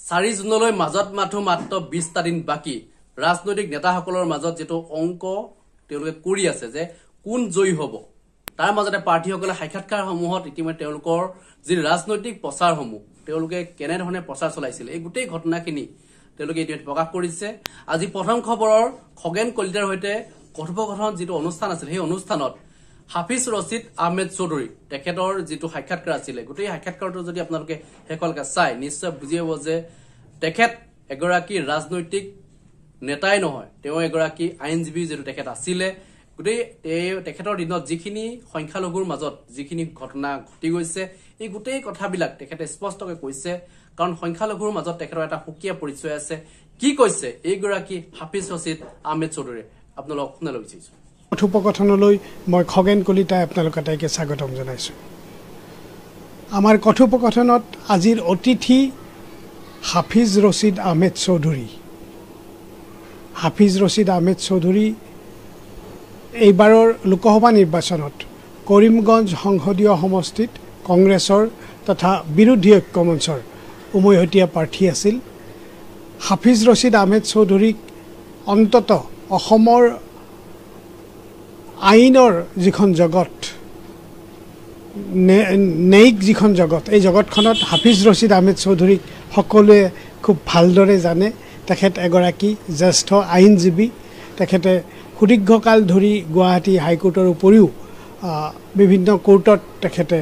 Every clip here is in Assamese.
4 জুনলৈ মাজত মাত্ৰ 20টা দিন বাকি ৰাজনৈতিক নেতাসকলৰ মাজত যেটো অংক তেওঁলোকে কৰি আছে যে কোন জয়ী হ'ব তাৰ মাজতে পাৰ্টিসকলে সাক্ষাৎকাৰ সমূহত ইতিমধ্যে তেওঁলোকৰ যি ৰাজনৈতিক প্ৰচাৰসমূহ তেওঁলোকে কেনে ধৰণে প্ৰচাৰ চলাইছিল এই গোটেই ঘটনাখিনি তেওঁলোকে ইতিমধ্যে প্ৰকাশ কৰিছে আজি প্ৰথম খবৰৰ খগেন কলিতাৰ হৈতে কথোপকথন যেটো অনুষ্ঠান আছিল সেই অনুষ্ঠানত হাফিজ ৰছিদ আহমেদ চৌধুৰী তেখেতৰ যেটো সাক্ষাৎকাৰ আছিল গোটেই সাক্ষাৎকাৰটো যদি আপোনালোকে হেকলকা চাই নিশ্চয় বুজি পাব যে তেখেত এগৰাকী ৰাজনৈতিক নেতাই নহয় তেওঁ এগৰাকী আইনজীৱী যেটো তেখেত আছিল গোটেই তেখেতৰ দিনত যিখিনি সংখ্যালঘুৰ মাজত যিখিনি ঘটনা ঘটি গৈছে এই গোটেই কথাবিলাক তেখেতে স্পষ্টকৈ কৈছে কাৰণ সংখ্যালঘুৰ মাজত তেখেতৰ এটা সুকীয়া পৰিচয় আছে কি কৈছে এইগৰাকী হাফিজ ৰছিদ আহমেদ চৌধুৰী আপোনালোক শুনালৈ বিচাৰিছো কথোপকথনলৈ মই খগেন কলিতাই আপোনালোক আটাইকে স্বাগতম জনাইছো আমাৰ কথোপকথনত আজিৰ অতিথি হাফিজ ৰছিদ আহমেদ চৌধুৰী হাফিজ ৰছিদ আহমেদ চৌধুৰী এইবাৰৰ লোকসভা নিৰ্বাচনত কৰিমগঞ্জ সংসদীয় সমষ্টিত কংগ্ৰেছৰ তথা বিৰোধী ঐক্য মঞ্চৰ উমৈহতীয়া প্ৰাৰ্থী আছিল হাফিজ ৰছিদ আহমেদ চৌধুৰীক অন্তত অসমৰ আইনৰ যিখন জগত ন্যায়িক যিখন জগত এই জগতখনত হাফিজ ৰছিদ আহমেদ চৌধুৰীক সকলোৱে খুব ভালদৰে জানে তেখেত এগৰাকী জ্যেষ্ঠ আইনজীৱী তেখেতে সুদীৰ্ঘকাল ধৰি গুৱাহাটী হাইকোৰ্টৰ উপৰিও বিভিন্ন কোৰ্টত তেখেতে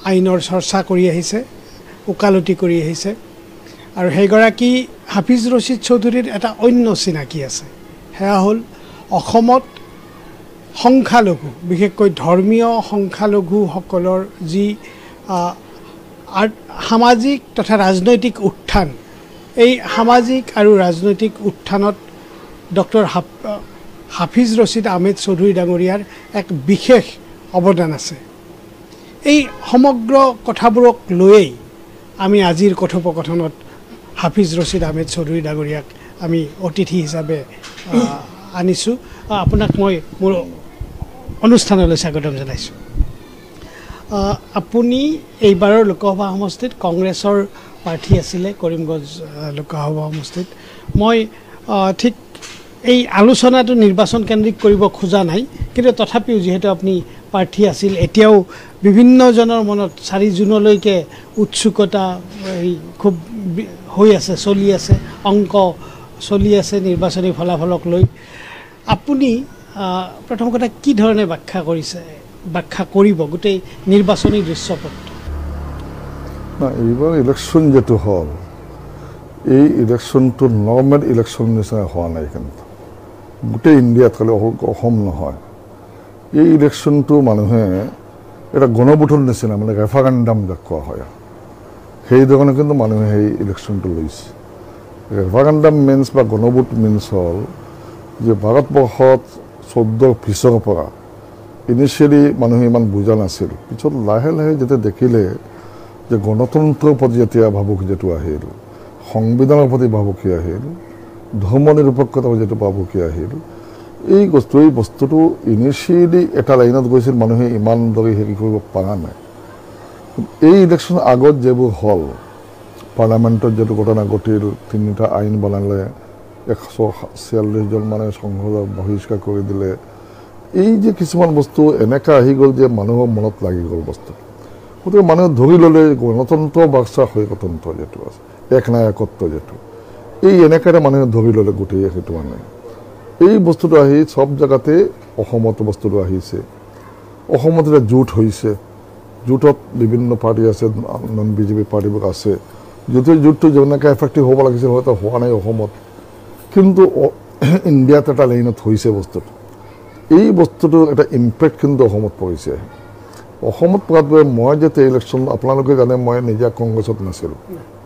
আইনৰ চৰ্চা কৰি আহিছে ওকালতি কৰি আহিছে আৰু সেইগৰাকী হাফিজ ৰছিদ চৌধুৰীৰ এটা অন্য চিনাকি আছে সেয়া হ'ল অসমত সংখ্যালঘু বিশেষকৈ ধৰ্মীয় সংখ্যালঘুসকলৰ যি সামাজিক তথা ৰাজনৈতিক উত্থান এই সামাজিক আৰু ৰাজনৈতিক উত্থানত ডক্টৰ হাফিজ ৰছিদ আহমেদ চৌধুৰী ডাঙৰীয়াৰ এক বিশেষ অৱদান আছে এই সমগ্ৰ কথাবোৰক লৈয়েই আমি আজিৰ কথোপকথনত হাফিজ ৰছিদ আহমেদ চৌধুৰী ডাঙৰীয়াক আমি অতিথি হিচাপে আনিছোঁ আপোনাক মই মোৰ অনুষ্ঠানলৈ স্বাগতম জনাইছোঁ আপুনি এইবাৰৰ লোকসভা সমষ্টিত কংগ্ৰেছৰ প্ৰাৰ্থী আছিলে কৰিমগঞ্জ লোকসভা সমষ্টিত মই ঠিক এই আলোচনাটো নিৰ্বাচন কেন্দ্ৰিক কৰিব খোজা নাই কিন্তু তথাপিও যিহেতু আপুনি প্ৰাৰ্থী আছিল এতিয়াও বিভিন্নজনৰ মনত 4 জুনলৈকে উৎসুকতা খুব হৈ আছে চলি আছে অংক চলি আছে নিৰ্বাচনী ফলাফলক লৈ আপুনি প্ৰথম কথা কি ধৰণে ব্যাখ্যা কৰিব গোটেই নিৰ্বাচনী দৃশ্যপট না এইবাৰ ইলেকশ্যন যেটো হ'ল এই ইলেকশ্যনটো নৰ্মেল ইলেকশ্যন নিচিনা হোৱা নাই কিন্তু গোটেই ইণ্ডিয়াত খালি অসম নহয় এই ইলেকশ্যনটো মানুহে এটা গণভোটৰ নিচিনা মানে ৰেফাৰেণ্ডাম দেখুওৱা হয় সেই ধৰণে কিন্তু মানুহে সেই ইলেকশ্যনটো লৈছে ৰেফাৰেণ্ডাম মিনছ বা গণভোট মিনছ হ'ল যে ভাৰতবৰ্ষত 14 পিছৰ পৰা ইনিচিয়েলি মানুহে ইমান বুজা নাছিল পিছত লাহে লাহে যেতিয়া দেখিলে যে গণতন্ত্ৰৰ প্ৰতি যেতিয়া ভাবুকি যেটো আহিল সংবিধানৰ প্ৰতি ভাবুকি আহিল ধৰ্ম নিৰপেক্ষতাৰ যেটো ভাবুকি আহিল এই বস্তুটো ইনিচিয়েলি এটা লাইনত গৈছিল মানুহে ইমান দৰে হেৰি কৰিব পৰা নাই এই ইলেকশ্যন আগত যেবোৰ হ'ল পাৰ্লামেণ্টত যেটো ঘটনা ঘটিল 3টা আইন বনালে 146 জন মানে সংসদৰ বহিষ্কাৰ কৰি দিলে এই যে কিছুমান বস্তু এনেকা আহি গ'ল যে মানুহৰ মনত লাগি গ'ল বস্তু গতিকে মানুহে ধৰি ল'লে গণতন্ত্ৰ বাৰ্চা গণতন্ত্ৰ যেটো আছে একনায়কত্ব যেটো এই এনেকাৰে মানুহে ধৰি ল'লে গোটেই সেইটো মানে এই বস্তুটো আহি সব জায়গাতে অসমত বস্তুটো আহিছে অসমত এটা জোট হৈছে জোটত বিভিন্ন পাৰ্টি আছে নন বিজেপি পাৰ্টিবোৰ আছে যদি জোটটো যেনেকৈ এফেক্টিভ হ'ব লাগিছিল হয়তো হোৱা নাই অসমত কিন্তু ইণ্ডিয়াত এটা লাইনত হৈছে বস্তুটো এই বস্তুটো এটা ইম্পেক্ট কিন্তু অসমত পৰিছে অসমত পৰাত মই যেতিয়া ইলেকশ্যন আপোনালোকে জানে মই নিজে কংগ্ৰেছত নাছিলোঁ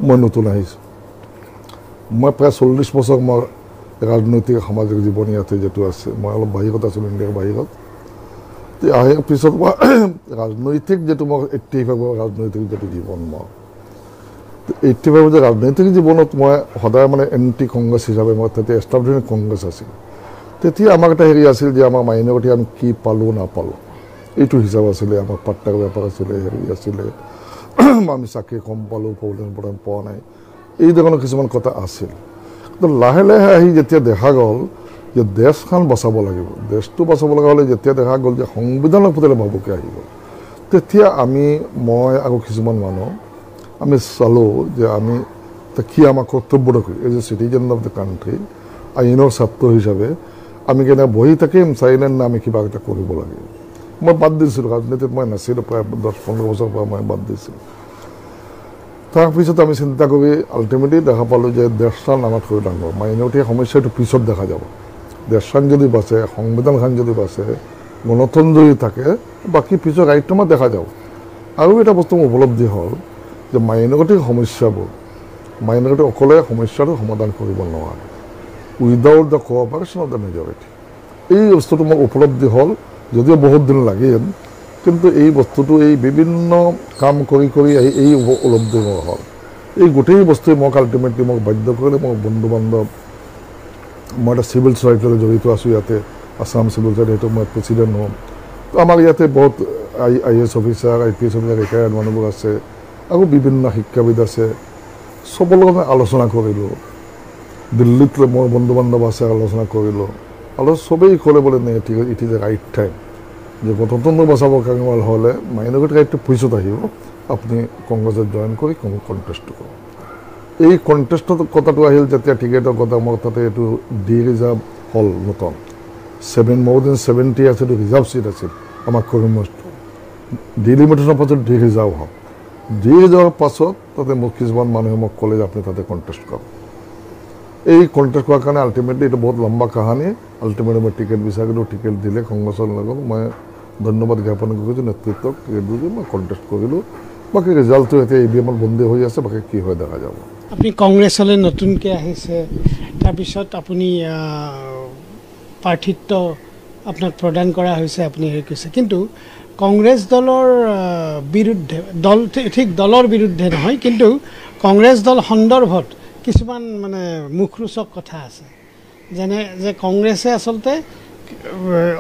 মই নতুন আহিছোঁ মই প্ৰায় 40 বছৰ মই ৰাজনৈতিক সামাজিক জীৱন ইয়াতে যেটো আছে মই অলপ বাহিৰত আছিলোঁ ইণ্ডিয়াৰ বাহিৰত আহাৰ পিছত মই ৰাজনৈতিক যেটো মই 85 ৰাজনৈতিক যেটো জীৱন মই 85 যে ৰাজনৈতিক জীৱনত মই সদায় মানে এণ্টি কংগ্ৰেছ হিচাপে মই তেতিয়া এষ্টাব্লিছিং কংগ্ৰেছ আছিল তেতিয়া আমাৰ এটা হেৰি আছিল যে আমাৰ মাইনৰিটি আমি কি পালোঁ নাপালোঁ এইটো হিচাপ আছিলে আমাৰ পাট্টাৰ ব্যাপাৰ আছিলে হেৰি আছিলে আমি চাকৰি কম পালোঁ, প্ৰব্লেম পোৱা নাই, এই ধৰণৰ কিছুমান কথা আছিল। কিন্তু লাহে লাহে আহি যেতিয়া দেখা গ'ল যে দেশখন বচাব লাগিব, দেশটো বচাব লগা হ'লে যেতিয়া দেখা গ'ল যে সংবিধানৰ প্ৰতি ভাবুকি আহি গ'ল, তেতিয়া মই আৰু কিছুমান মানুহ আমি চালোঁ যে আমি কি আমাৰ কৰ্তব্যটো কি, as a citizen of the country, আইনৰ ছাত্ৰ হিচাপে আমি কেনে বহি থাকিম চাইলেণ্ট না আমি কিবা এটা কৰিব লাগে। মই বাদ দিছিলোঁ, ৰাজনীতিত মই নাছিলোঁ, প্ৰায় 10-15 বছৰৰ পৰা মই বাদ দিছিলোঁ। তাৰপিছত আমি চিন্তা কৰি আল্টিমেটলি দেখা পালোঁ যে দেশখন আমাতকৈ ডাঙৰ, মাইনৰিটি সমস্যাটো পিছত দেখা যাব। দেশখন যদি বাচে, সংবিধানখন যদি বাচে, গণতন্ত্ৰ যদি থাকে, বাকী পিছৰ ৰাইটটো দেখা যাব। আৰু এটা বস্তু মোৰ উপলব্ধি হ'ল যে মাইনৰিটিৰ সমস্যাবোৰ মাইনৰিটি অকলে সমস্যাটো সমাধান কৰিব নোৱাৰে without the cooperation of the majority. এই বস্তুটো মোৰ উপলব্ধি হ'ল, যদিও বহুত দিন লাগিল, কিন্তু এই বস্তুটো এই বিভিন্ন কাম কৰি কৰি এই উপলব্ধি মোৰ হ'ল। এই গোটেই বস্তুৱে মোক আল্টিমেটলি মোক বাধ্য কৰিলে, মোৰ বন্ধু বান্ধৱ, মই এটা চিভিল ছ'চাইটিৰ লগত জড়িত আছোঁ ইয়াতে, আছাম চিভিল ছ'চাইটি, সেইটো মই প্ৰেচিডেণ্ট হ'ম। তো আমাৰ ইয়াতে বহুত IAS officer, IPS officer, retired মানুহবোৰ আছে, আৰু বিভিন্ন শিক্ষাবিদ আছে, চবৰ লগত মই আলোচনা কৰিলোঁ। দিল্লীত মোৰ বন্ধু বান্ধৱ আছে, আলোচনা কৰিলোঁ, আৰু চবেই ক'লে বোলে নে it is a right time, যে গণতন্ত্ৰ বচাবৰ কাৰণে হ'লে মাইনৰিটি ৰাইটটো পিছত আহিব, আপুনি কংগ্ৰেছত জইন কৰি কণ্টেষ্টটো কৰক। এই কণ্টেষ্টৰ কথাটো আহিল যেতিয়া টিকেটৰ কথা, মোৰ তাতে এইটো ডি ৰিজাৰ্ভ হ'ল নতুন, more than 70 আছে, এইটো ৰিজাৰ্ভ ছিট আছিল আমাৰ কৰিমগঞ্জটো। ডিলিমিটেশ্যনৰ পাছত ডি ৰিজাৰ্ভ হ'ল, ডি ৰিজাৰ্ভৰ পাছত তাতে মোক কিছুমান মানুহে মোক ক'লে যে আপুনি তাতে কণ্টেষ্ট কৰক। এই কণ্টেষ্ট কৰাৰ কাৰণে আল্টিমেটলি এইটো বহুত লম্বা কাহানী। আল্টিমেটলি মই টিকেট বিচাৰিলোঁ, টিকেট দিলে কংগ্ৰেছৰ লগত, মই ধন্যবাদ জ্ঞাপন কৰিছোঁ নেতৃত্বক, টিকেট দি মই কণ্টেষ্ট কৰিলোঁ। বাকী ৰিজাল্টটো এতিয়া EVM-ত বন্দী হৈ আছে, বাকী কি হয় দেখা যাব। আপুনি কংগ্ৰেছলৈ নতুনকৈ আহিছে, তাৰপিছত আপুনি প্ৰাৰ্থিত্ব আপোনাক প্ৰদান কৰা হৈছে, আপুনি হেৰি কৰিছে, কিন্তু কংগ্ৰেছ দলৰ বিৰুদ্ধে, ঠিক দলৰ বিৰুদ্ধে নহয়, কিন্তু কংগ্ৰেছ দল সন্দৰ্ভত কিছুমান মানে মুখৰোচক কথা আছে, যেনে যে কংগ্ৰেছে আচলতে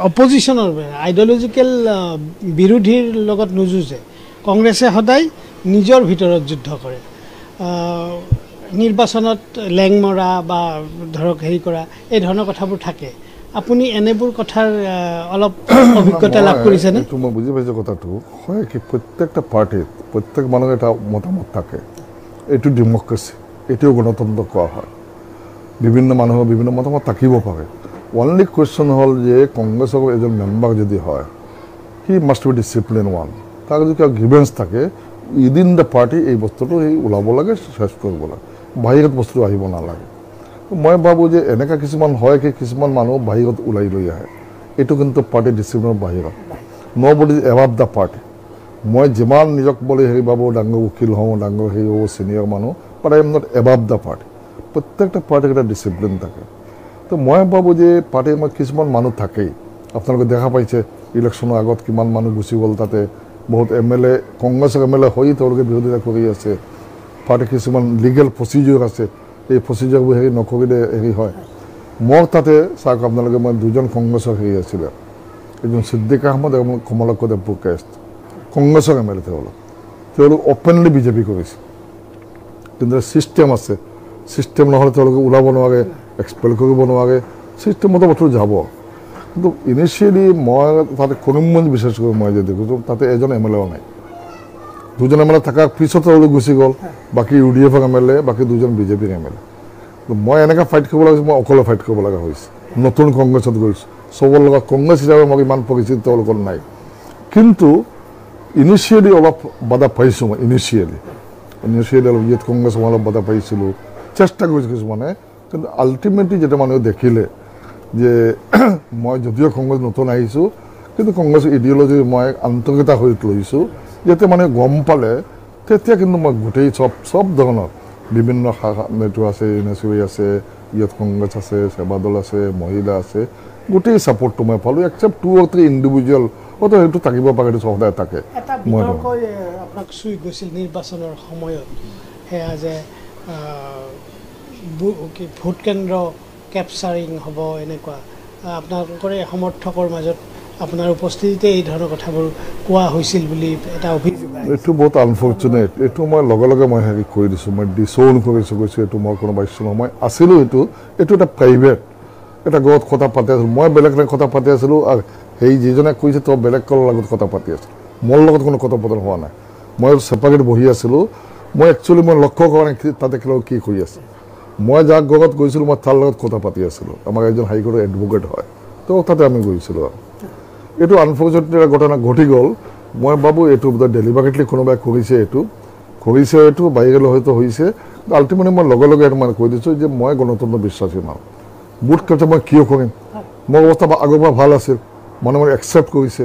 অপজিশ্যনৰ আইডিঅলজিকেল বিৰোধীৰ লগত নুযুঁজে, কংগ্ৰেছে সদায় নিজৰ ভিতৰত যুদ্ধ কৰে, নিৰ্বাচনত লেং মৰা বা ধৰক হেৰি কৰা, এই ধৰণৰ কথাবোৰ থাকে। আপুনি এনেবোৰ কথাৰ অলপ অভিজ্ঞতা লাভ কৰিছেনে? এইটো মই বুজি পাইছোঁ কথাটো, হয় কি প্ৰত্যেকটা পাৰ্টিত প্ৰত্যেক মানুহৰ এটা মতামত থাকে, এইটো ডেম'ক্ৰেচি, এইটোও গণতন্ত্ৰ কোৱা হয়, বিভিন্ন মানুহৰ বিভিন্ন মতামত থাকিব পাৰে। অনলি কুৱেশ্যন হ'ল যে কংগ্ৰেছৰ এজন মেম্বাৰ যদি হয়, হি মাষ্ট বি ডিচিপ্লিন ওৱান, তাৰ যদি কিবা গ্ৰিভেঞ্চ থাকে উইদিন দ্য পাৰ্টি, এই বস্তুটো সেই ওলাব লাগে, চেছ কৰিব লাগে, বাহিৰত বস্তুটো আহিব নালাগে। মই ভাবোঁ যে এনেকুৱা কিছুমান হয় কি কিছুমান মানুহ বাহিৰত ওলাই লৈ আহে, এইটো কিন্তু পাৰ্টি ডিচিপ্লিনৰ বাহিৰত, নবডি এবাভ দ্য পাৰ্টি। মই যিমান নিজক বুলি হেৰি ভাবোঁ, ডাঙৰ উকিল হওঁ, ডাঙৰ হেৰি হ'ব, ছিনিয়ৰ মানুহ, but I am not above the party. প্ৰত্যেকটা পাৰ্টিৰ এটা ডিচিপ্লিন থাকে। তো মই ভাবোঁ যে পাৰ্টিৰ কিছুমান মানুহ থাকেই, আপোনালোকে দেখা পাইছে ইলেকশ্যনৰ আগত কিমান মানুহ গুচি গ'ল, তাতে বহুত MLA, কংগ্ৰেছৰ MLA হৈ তেওঁলোকে বিৰোধিতা কৰি আছে। পাৰ্টিৰ কিছুমান লিগেল প্ৰচিডিউৰ আছে, এই প্ৰচিডিউৰবোৰ হেৰি নকৰিলে হেৰি হয়। মোৰ তাতে চাওক আপোনালোকে, মই দুজন কংগ্ৰেছৰ হেৰি আছিলে, এজন ছিদ্দিক আহমদ আৰু কমলাক্ষ দেৱপুৰ কেষ্ট, কংগ্ৰেছৰ MLA তেওঁলোক অপেনলি বিজেপি কৰিছে, কিন্তু ছিষ্টেম আছে, ছিষ্টেম নহ'লে তেওঁলোকে ওলাব নোৱাৰে, এক্সপেল কৰিব নোৱাৰে, ছিষ্টেমতে বস্তু যাব। কিন্তু ইনিচিয়েলি মই তাতে কৰিমগঞ্জ বিশেষ কৰি মই যে দেখিছোঁ, তাতে এজন MLA নাই, দুজন MLA থকাৰ পিছত তেওঁলোক গুচি গ'ল, বাকী UDF MLA, বাকী দুজন বিজেপিৰ MLA। মই এনেকৈ ফাইট কৰিব লাগিছে, মই অকলে ফাইট কৰিব লগা হৈছে। নতুন কংগ্ৰেছত গৈছোঁ, চবৰ লগত কংগ্ৰেছ হিচাপে মই ইমান পৰিচিত তেওঁলোকৰ নাই, কিন্তু ইনিচিয়েলি অলপ বাধা পাইছোঁ মই। ইনিচিয়েলি অলপ ইয়াত কংগ্ৰেছ মই অলপ বাধা পাইছিলোঁ, চেষ্টা কৰিছোঁ কিছুমানে, কিন্তু আল্টিমেটলি যেতিয়া মানুহে দেখিলে যে মই যদিও কংগ্ৰেছ নতুন আহিছোঁ, কিন্তু কংগ্ৰেছৰ ইডিঅ'লজি মই আন্তৰিকতা হৈ লৈছোঁ, যেতিয়া মানুহে গম পালে, তেতিয়া কিন্তু মই গোটেই চব ধৰণৰ বিভিন্ন শাখা নেটো আছে, NSU আছে, ইয়াত কংগ্ৰেছ আছে, সেৱাদল আছে, মহিলা আছে, গোটেই ছাপৰ্টটো মই পালোঁ, এক্সেপ্ট 2 or 3 ইণ্ডিভিজুৱেল, হয়তো সেইটো থাকিব পাৰে, সেইটো সদায় থাকে। এটা বিতৰ্কই আপোনাক চুই গৈছিল নিৰ্বাচনৰ সময়ত, সেয়া যে ভোট কেন্দ্ৰ কেপচাৰিং হ'ব, এনেকুৱা আপোনালোকৰে সমৰ্থকৰ মাজত আপোনাৰ উপস্থিতিতে এই ধৰণৰ কথাবোৰ কোৱা হৈছিল বুলি এটা অভিযোগ এইটো বহুত আনফৰ্চুনেট এইটো মই লগে লগে মই হেৰি কৰি দিছোঁ মই ডিছ'ন কৰিছোঁ কৈছোঁ এইটো মই কোনো বাইছোঁ নহয় মই আছিলোঁ এইটো এটা প্ৰাইভেট এটা ঘৰত কথা পাতি আছিলোঁ মই বেলেগ কথা পাতি আছিলোঁ আৰু সেই যিজনে কৈছে তেওঁ বেলেগ কাৰোৰ লগত কথা পাতি আছিল মোৰ লগত কোনো কথা বতৰা হোৱা নাই মই ছেপাৰেট বহি আছিলোঁ মই একচুৱেলি মই লক্ষ্য কৰা নাই তাতে কি কৰি আছে মই যাক ঘৰত গৈছিলোঁ মই তাৰ লগত কথা পাতি আছিলোঁ আমাৰ এজন হাইকোৰ্টৰ এডভোকেট হয় তো তাতে আমি গৈছিলোঁ আৰু এইটো আনফৰ্চুনেট এটা ঘটনা ঘটি গ'ল মই ভাবোঁ এইটো ডেলিভাৰেটলি কোনোবাই কৰিছে এইটো বাহিৰলৈ হয়তো হৈছে আল্টিমেটলি মই লগে লগে এইটো মানে কৈ দিছোঁ যে মই গণতন্ত্ৰ বিশ্বাসী মানুহ বুট কাটে মই কিয় কৰিম মোৰ অৱস্থা আগৰ পৰা ভাল আছিল মানুহে একচেপ্ট কৰিছে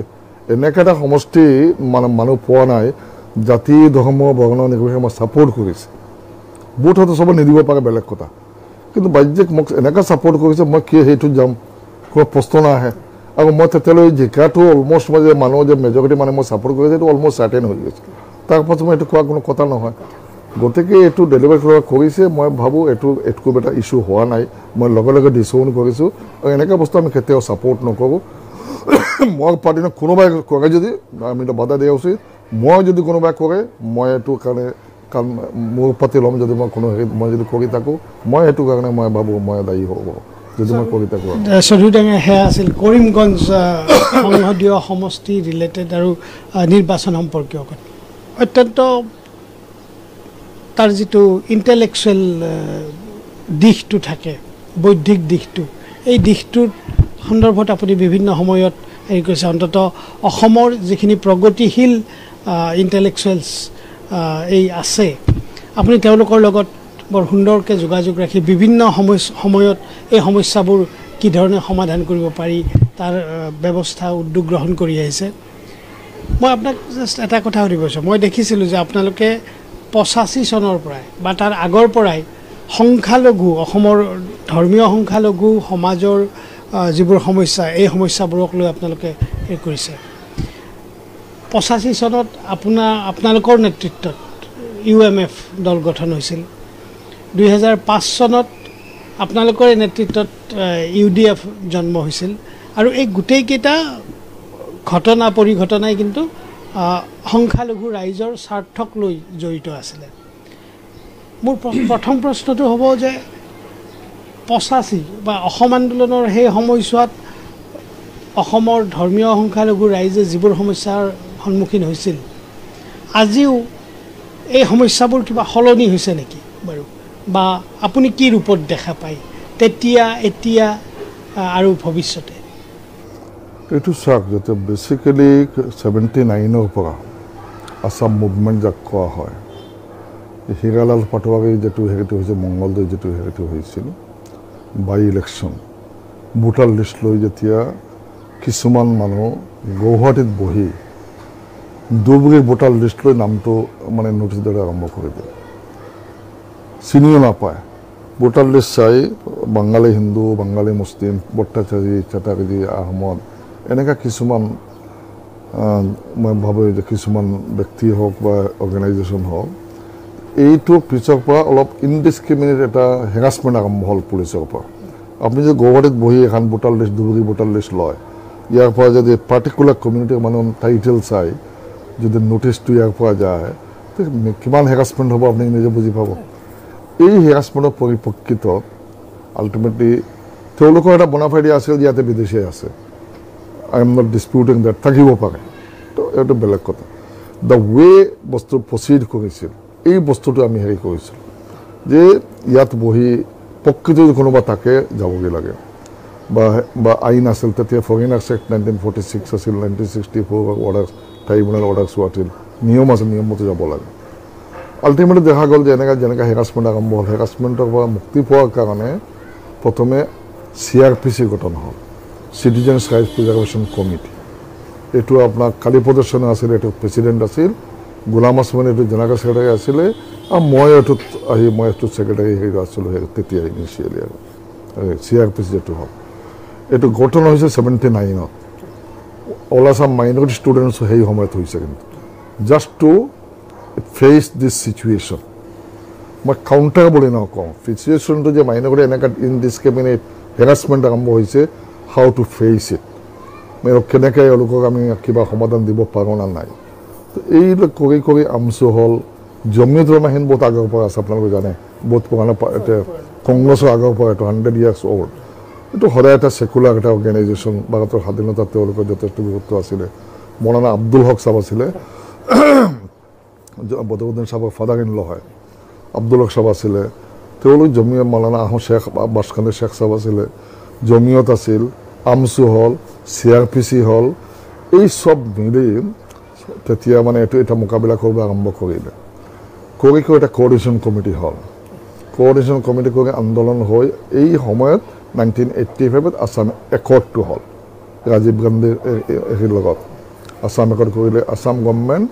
এনেকৈ এটা সমষ্টি মানে মানুহ পোৱা নাই জাতি ধৰ্ম বৰ্ণ নিৰ্বিশেষে মই ছাপোৰ্ট কৰিছে বুট হয়তো চবে নিদিব পাৰে বেলেগ কথা কিন্তু বাহ্যিক মোক এনেকৈ ছাপোৰ্ট কৰিছে মই কিয় সেইটোত যাম কোনো প্ৰশ্ন নাহে আৰু মই তেতিয়ালৈ জিকাটো অলমষ্ট মই যে মানুহ যে মেজৰিটি মানে মই ছাপোৰ্ট কৰিছে এইটো অলমষ্ট চাৰ্টেন হৈ গৈছে তাৰ পাছত মই এইটো কোৱা কোনো কথা নহয় গতিকে এইটো ডেলিভাৰী কৰিছে মই ভাবোঁ এইটো একো এটা ইছ্যু হোৱা নাই মই লগে লগে ডিছ'ন কৰিছোঁ আৰু এনেকুৱা বস্তু আমি কেতিয়াও ছাপোৰ্ট নকৰোঁ মই পাৰ্টি কোনোবাই কৰে যদি আমি বাধা দিয়া উচিত মই যদি কোনোবাই কৰে মই এইটো কাৰণে কাৰণ মোৰ পাতি ল'ম যদি মই কোনো হেৰি মই যদি কৰি থাকোঁ মই সেইটো কাৰণে মই ভাবোঁ মই দায়ী হ'ব যদি মই কৰি থাকোঁ চৌধুৰী ডাঙৰীয়া সেয়া আছিল কৰিমগঞ্জ সংসদীয় সমষ্টি ৰিলেটেড আৰু নিৰ্বাচন সম্পৰ্কীয় কথা অত্যন্ত তাৰ যিটো ইণ্টেলেকচুৱেল দিশটো থাকে বৌদ্ধিক দিশটো এই দিশটোৰ সন্দৰ্ভত আপুনি বিভিন্ন সময়ত হেৰি কৰিছে অন্ততঃ অসমৰ যিখিনি প্ৰগতিশীল ইণ্টেলেকচুৱেলছ এই আছে আপুনি তেওঁলোকৰ লগত বৰ সুন্দৰকৈ যোগাযোগ ৰাখি বিভিন্ন সময়ত এই সমস্যাবোৰ কি ধৰণে সমাধান কৰিব পাৰি তাৰ ব্যৱস্থা উদ্যোগ গ্ৰহণ কৰি আহিছে মই আপোনাক জাষ্ট এটা কথা সুধিব বিচাৰোঁ মই দেখিছিলোঁ যে আপোনালোকে 85 চনৰ পৰাই বা তাৰ আগৰ পৰাই সংখ্যালঘু অসমৰ ধৰ্মীয় সংখ্যালঘু সমাজৰ যিবোৰ সমস্যা এই সমস্যাবোৰক লৈ আপোনালোকে হেৰি কৰিছে 85 চনত আপোনালোকৰ নেতৃত্বত UMF দল গঠন হৈছিল 2005 চনত আপোনালোকৰ নেতৃত্বত UDF জন্ম হৈছিল আৰু এই গোটেইকেইটা ঘটনা পৰিঘটনাই কিন্তু সংখ্যালঘু ৰাইজৰ স্বাৰ্থক লৈ জড়িত আছিলে মোৰ প্ৰথম প্ৰশ্নটো হ'ব যে 85 বা অসম আন্দোলনৰ সেই সময়ছোৱাত অসমৰ ধৰ্মীয় সংখ্যালঘু ৰাইজে যিবোৰ সমস্যাৰ সন্মুখীন হৈছিল আজিও এই সমস্যাবোৰ কিবা সলনি হৈছে নেকি বাৰু বা আপুনি কি ৰূপত দেখা পায় তেতিয়া এতিয়া আৰু ভৱিষ্যতে এইটো চাওক যাতে বেচিকেলি 79ৰ পৰা আসাম মুভমেণ্ট যাক কোৱা হয় হীৰালাল পাটোৱাৰীৰ যিটো হেৰিটো হৈছে মংগলদৈ যিটো হেৰিটো হৈছিল বাই ইলেকশ্যন ভোটাৰ লিষ্ট লৈ যেতিয়া কিছুমান মানুহ গুৱাহাটীত বহি দুবুৰীৰ ভোটাৰ লিষ্ট লৈ নামটো মানে নটিচ দ্বাৰা আৰম্ভ কৰি দিয়ে চিনিও নাপায় ভোটাৰ লিষ্ট চাই বাঙালী হিন্দু বাঙালী মুছলিম ভট্টাচাৰী চাটাৰ্জী আহমদ এনেকুৱা কিছুমান মই ভাবোঁ যে কিছুমান ব্যক্তি হওক বা অৰ্গেনাইজেশ্যন হওক এইটো পিছৰ পৰা অলপ ইনডিছক্ৰিমিনেট এটা হেৰাছমেণ্ট আৰম্ভ হ'ল পুলিচৰ পৰা আপুনি যদি গুৱাহাটীত বহি এখন ভোটাৰ লিষ্ট দুবুৰী ভোটাৰ লিষ্ট লয় ইয়াৰ পৰা যদি পাৰ্টিকুলাৰ কমিউনিটিৰ মানুহ টাইটেল চাই যদি নোটিছটো ইয়াৰ পৰা যায় কিমান হেৰাছমেণ্ট হ'ব আপুনি নিজে বুজি পাব এই হেৰাছমেণ্টৰ পৰিপ্ৰেক্ষিতত আল্টিমেটলি তেওঁলোকৰ এটা বনাফাইডি আছিল যে ইয়াতে বিদেশী আছে আই এম নট ডিছপিউটিং ডেট থাকিব পাৰে তো এইটো বেলেগ কথা দ্য ৱে বস্তু প্ৰচিড কৰিছিল এই বস্তুটো আমি হেৰি কৰিছিলোঁ যে ইয়াত বহি প্ৰকৃত যদি কোনোবা থাকে যাবগৈ লাগে বা আইন আছিল তেতিয়া ফৰেইনাৰ্ছ এক্ট 1946 আছিল 1964 অৰ্ডাৰ ট্ৰাইব্যুনেল অৰ্ডাৰ আছিল নিয়ম আছে নিয়মমতে যাব লাগে আল্টিমেটলি দেখা গ'ল যে যেনেকৈ হেৰাছমেণ্ট আৰম্ভ হ'ল হেৰাছমেণ্টৰ পৰা মুক্তি পোৱাৰ কাৰণে প্ৰথমে CRPC গঠন হ'ল চিটিজেনছ ৰাইটছ প্ৰিজাৰ্ভেশ্যন কমিটি এইটো আপোনাৰ কালি প্ৰদৰ্শন আছিল এইটো প্ৰেচিডেণ্ট আছিল গোলাম আছমান এইটো জেনেৰেল ছেক্ৰেটাৰী আছিলে আৰু মই এইটোত আহি মই এইটোত ছেক্ৰেটাৰী হেৰি আছিলোঁ তেতিয়া ইনিচিয়েলি আৰু CRPC যিটো হ'ল এইটো গঠন হৈছে 79ত অল আছাম মাইনৰিটি ষ্টুডেণ্টছ সেই সময়ত হৈছে কিন্তু just to face this situation মই কাউণ্টাৰ বুলি নকওঁ চিটুৱেশ্যনটো যে মাইনৰিটি এনেকুৱা ইনডিছক্ৰিমিনেট হেৰাছমেণ্ট আৰম্ভ হৈছে হাউ টু ফেচ ইট কেনেকৈ এওঁলোকক আমি কিবা সমাধান দিব পাৰোঁ না নাই তো এইবিলাক কৰি কৰি আমচু হ'ল জমিয়ত উলামা বহুত আগৰ পৰা আছে আপোনালোকে জানে বহুত পুৰণা এতিয়া কংগ্ৰেছৰ আগৰ পৰা এইটো 100 years old এইটো সদায় এটা সেকুলাৰ এটা অৰ্গেনাইজেশ্যন ভাৰতৰ স্বাধীনতাত তেওঁলোকৰ যথেষ্ট গুৰুত্ব আছিলে মৌলানা আব্দুল হক সাহেব আছিলে বদৰুদ্দিন সাহেবৰ ফাদাৰ ইন ল হয় আব্দুল হক সাহেব আছিলে তেওঁলোক জমিয়ত মৌলানা আহমদ শেখ বাছখানী শেখ সাহেব আছিলে জমিয়ত আছিল আমচু হ'ল CRPC হ'ল এই সব মিলি তেতিয়া মানে এইটো এটা মোকাবিলা কৰিব আৰম্ভ কৰিলে কৰি এটা কোঅৰ্ডিনেশ্যন কমিটি হ'ল কোঅৰ্ডিনেশ্যন কমিটি কৰি আন্দোলন হৈ এই সময়ত 1985 আসাম একৰ্ডটো হ'ল ৰাজীৱ গান্ধীৰ লগত আসাম একৰ্ড কৰিলে আসাম গভৰ্ণমেণ্ট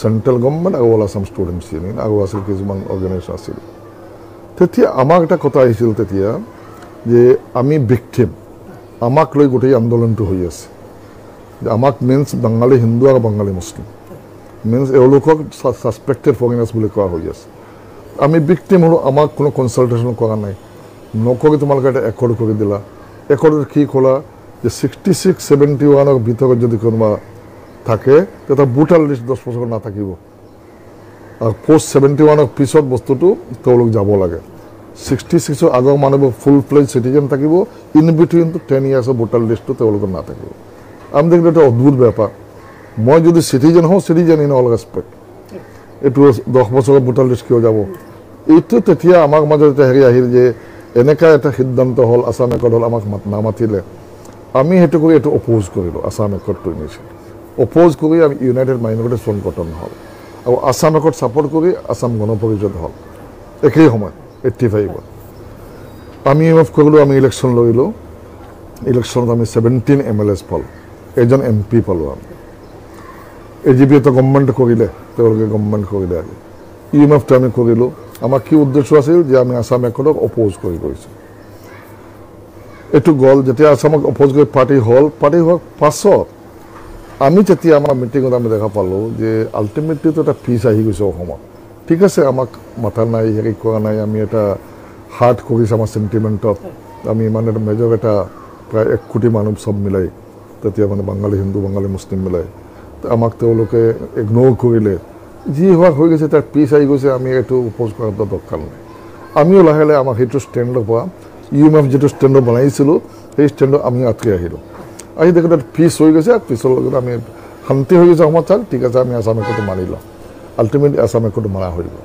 চেণ্ট্ৰেল গভৰ্ণমেণ্ট আৰু অল আসাম ষ্টুডেণ্টছ ইউনিয়ন আৰু আছিল কিছুমান অৰ্গেনাইজেশ্যন আছিল তেতিয়া আমাক এটা কথা আহিছিল তেতিয়া যে আমি ভিক্টিম আমাক লৈ গোটেই আন্দোলনটো হৈ আছে আমাক মিনছ বাঙালী হিন্দু আৰু বাঙালী মুছলিম মিনছ এওঁলোকক ছাছপেক্টেড ফৰেনাৰ্ছ বুলি কোৱা হৈ আছে আমি ভিক্টিম হ'লোঁ আমাক কোনো কনচালটেশ্যন কৰা নাই নকৰি তোমালোকে এটা একৰ্ড কৰি দিলা একৰ্ডত কি ক'লা যে 66-71 ভিতৰত যদি কোনোবা থাকে তেতিয়া ভোটাৰ লিষ্ট 10 বছৰ নাথাকিব আৰু পোষ্ট 71 পিছত বস্তুটো তেওঁলোক যাব লাগে 66 আগৰ মানুহবোৰ ফুল ফ্লেজ চিটিজেন থাকিব ইন বিটুইনটো 10 years ভোটাৰ লিষ্টটো তেওঁলোকৰ নাথাকিব আমি দেখিলোঁ এটা অদ্ভুত ব্যাপাৰ মই যদি চিটিজেন হওঁ চিটিজেন ইন অল ৰেচপেক্ট এইটো 10 বছৰৰ ভোটাৰ লিষ্ট কিয় যাব এইটো তেতিয়া আমাৰ মাজত এটা হেৰি আহিল যে এনেকুৱা এটা সিদ্ধান্ত হ'ল আসাম একৰ্ড হ'ল আমাক নামাতিলে আমি সেইটো কৰি এইটো অপ'জ কৰিলোঁ আসাম একৰ্ডটো নিছে অপ'জ কৰি আমি ইউনাইটেড মাইনৰিটিজ ফ্ৰণ্ট গঠন হ'ল আৰু আসাম একৰ্ড ছাপৰ্ট কৰি আসাম গণ পৰিষদ হ'ল একেই সময়ত 85ত আমি ইউএফ কৰিলোঁ আমি ইলেকশ্যন লৰিলোঁ ইলেকশ্যনত আমি 17 MLAs পালোঁ এজন MP পালোঁ আমি AGPতো গভৰ্ণমেণ্ট কৰিলে তেওঁলোকে গভৰ্ণমেণ্ট কৰিলে আজি ইউএফটো আমি কৰিলোঁ আমাৰ কি উদ্দেশ্য আছিল যে আমি আসাম একৰ্ডক অপ'জ কৰি গৈছোঁ এইটো গ'ল যেতিয়া আসামক অপ'জ কৰি পাৰ্টি হোৱাৰ পাছত আমি তেতিয়া আমাৰ মিটিঙত আমি দেখা পালোঁ যে আল্টিমেটলিটো এটা পিছ আহি গৈছে অসমত ঠিক আছে আমাক মাথা নাই হেৰি কৰা নাই আমি এটা হাৰ্ট কৰিছোঁ আমাৰ চেণ্টিমেণ্টত আমি মানে এটা মেজৰ এটা প্ৰায় 1 কোটি মানুহ চব মিলাই তেতিয়া মানে বাঙালী হিন্দু বাঙালী মুছলিম মিলাই আমাক তেওঁলোকে ইগন'ৰ কৰিলে যি হোৱা হৈ গৈছে তাৰ পিছ আহি গৈছে আমি এইটো অপ'জ কৰাৰ দৰকাৰ নাই আমিও লাহে লাহে আমাক সেইটো ষ্টেণ্ডৰ পৰা ইউএফ যিটো ষ্টেণ্ডৰ বনাইছিলোঁ সেই ষ্টেণ্ডত আমি আঁতৰি আহিলোঁ আহি দেখোঁ তাত পিছ হৈ গৈছে পিছৰ লগত আমি শান্তি হৈ গৈছে অসমত চাওক ঠিক আছে আমি আসাম একৰ্ডটো মানি লওঁ আল্টিমেটলি আসাম একৰ্ডটো মানা হৈ গ'ল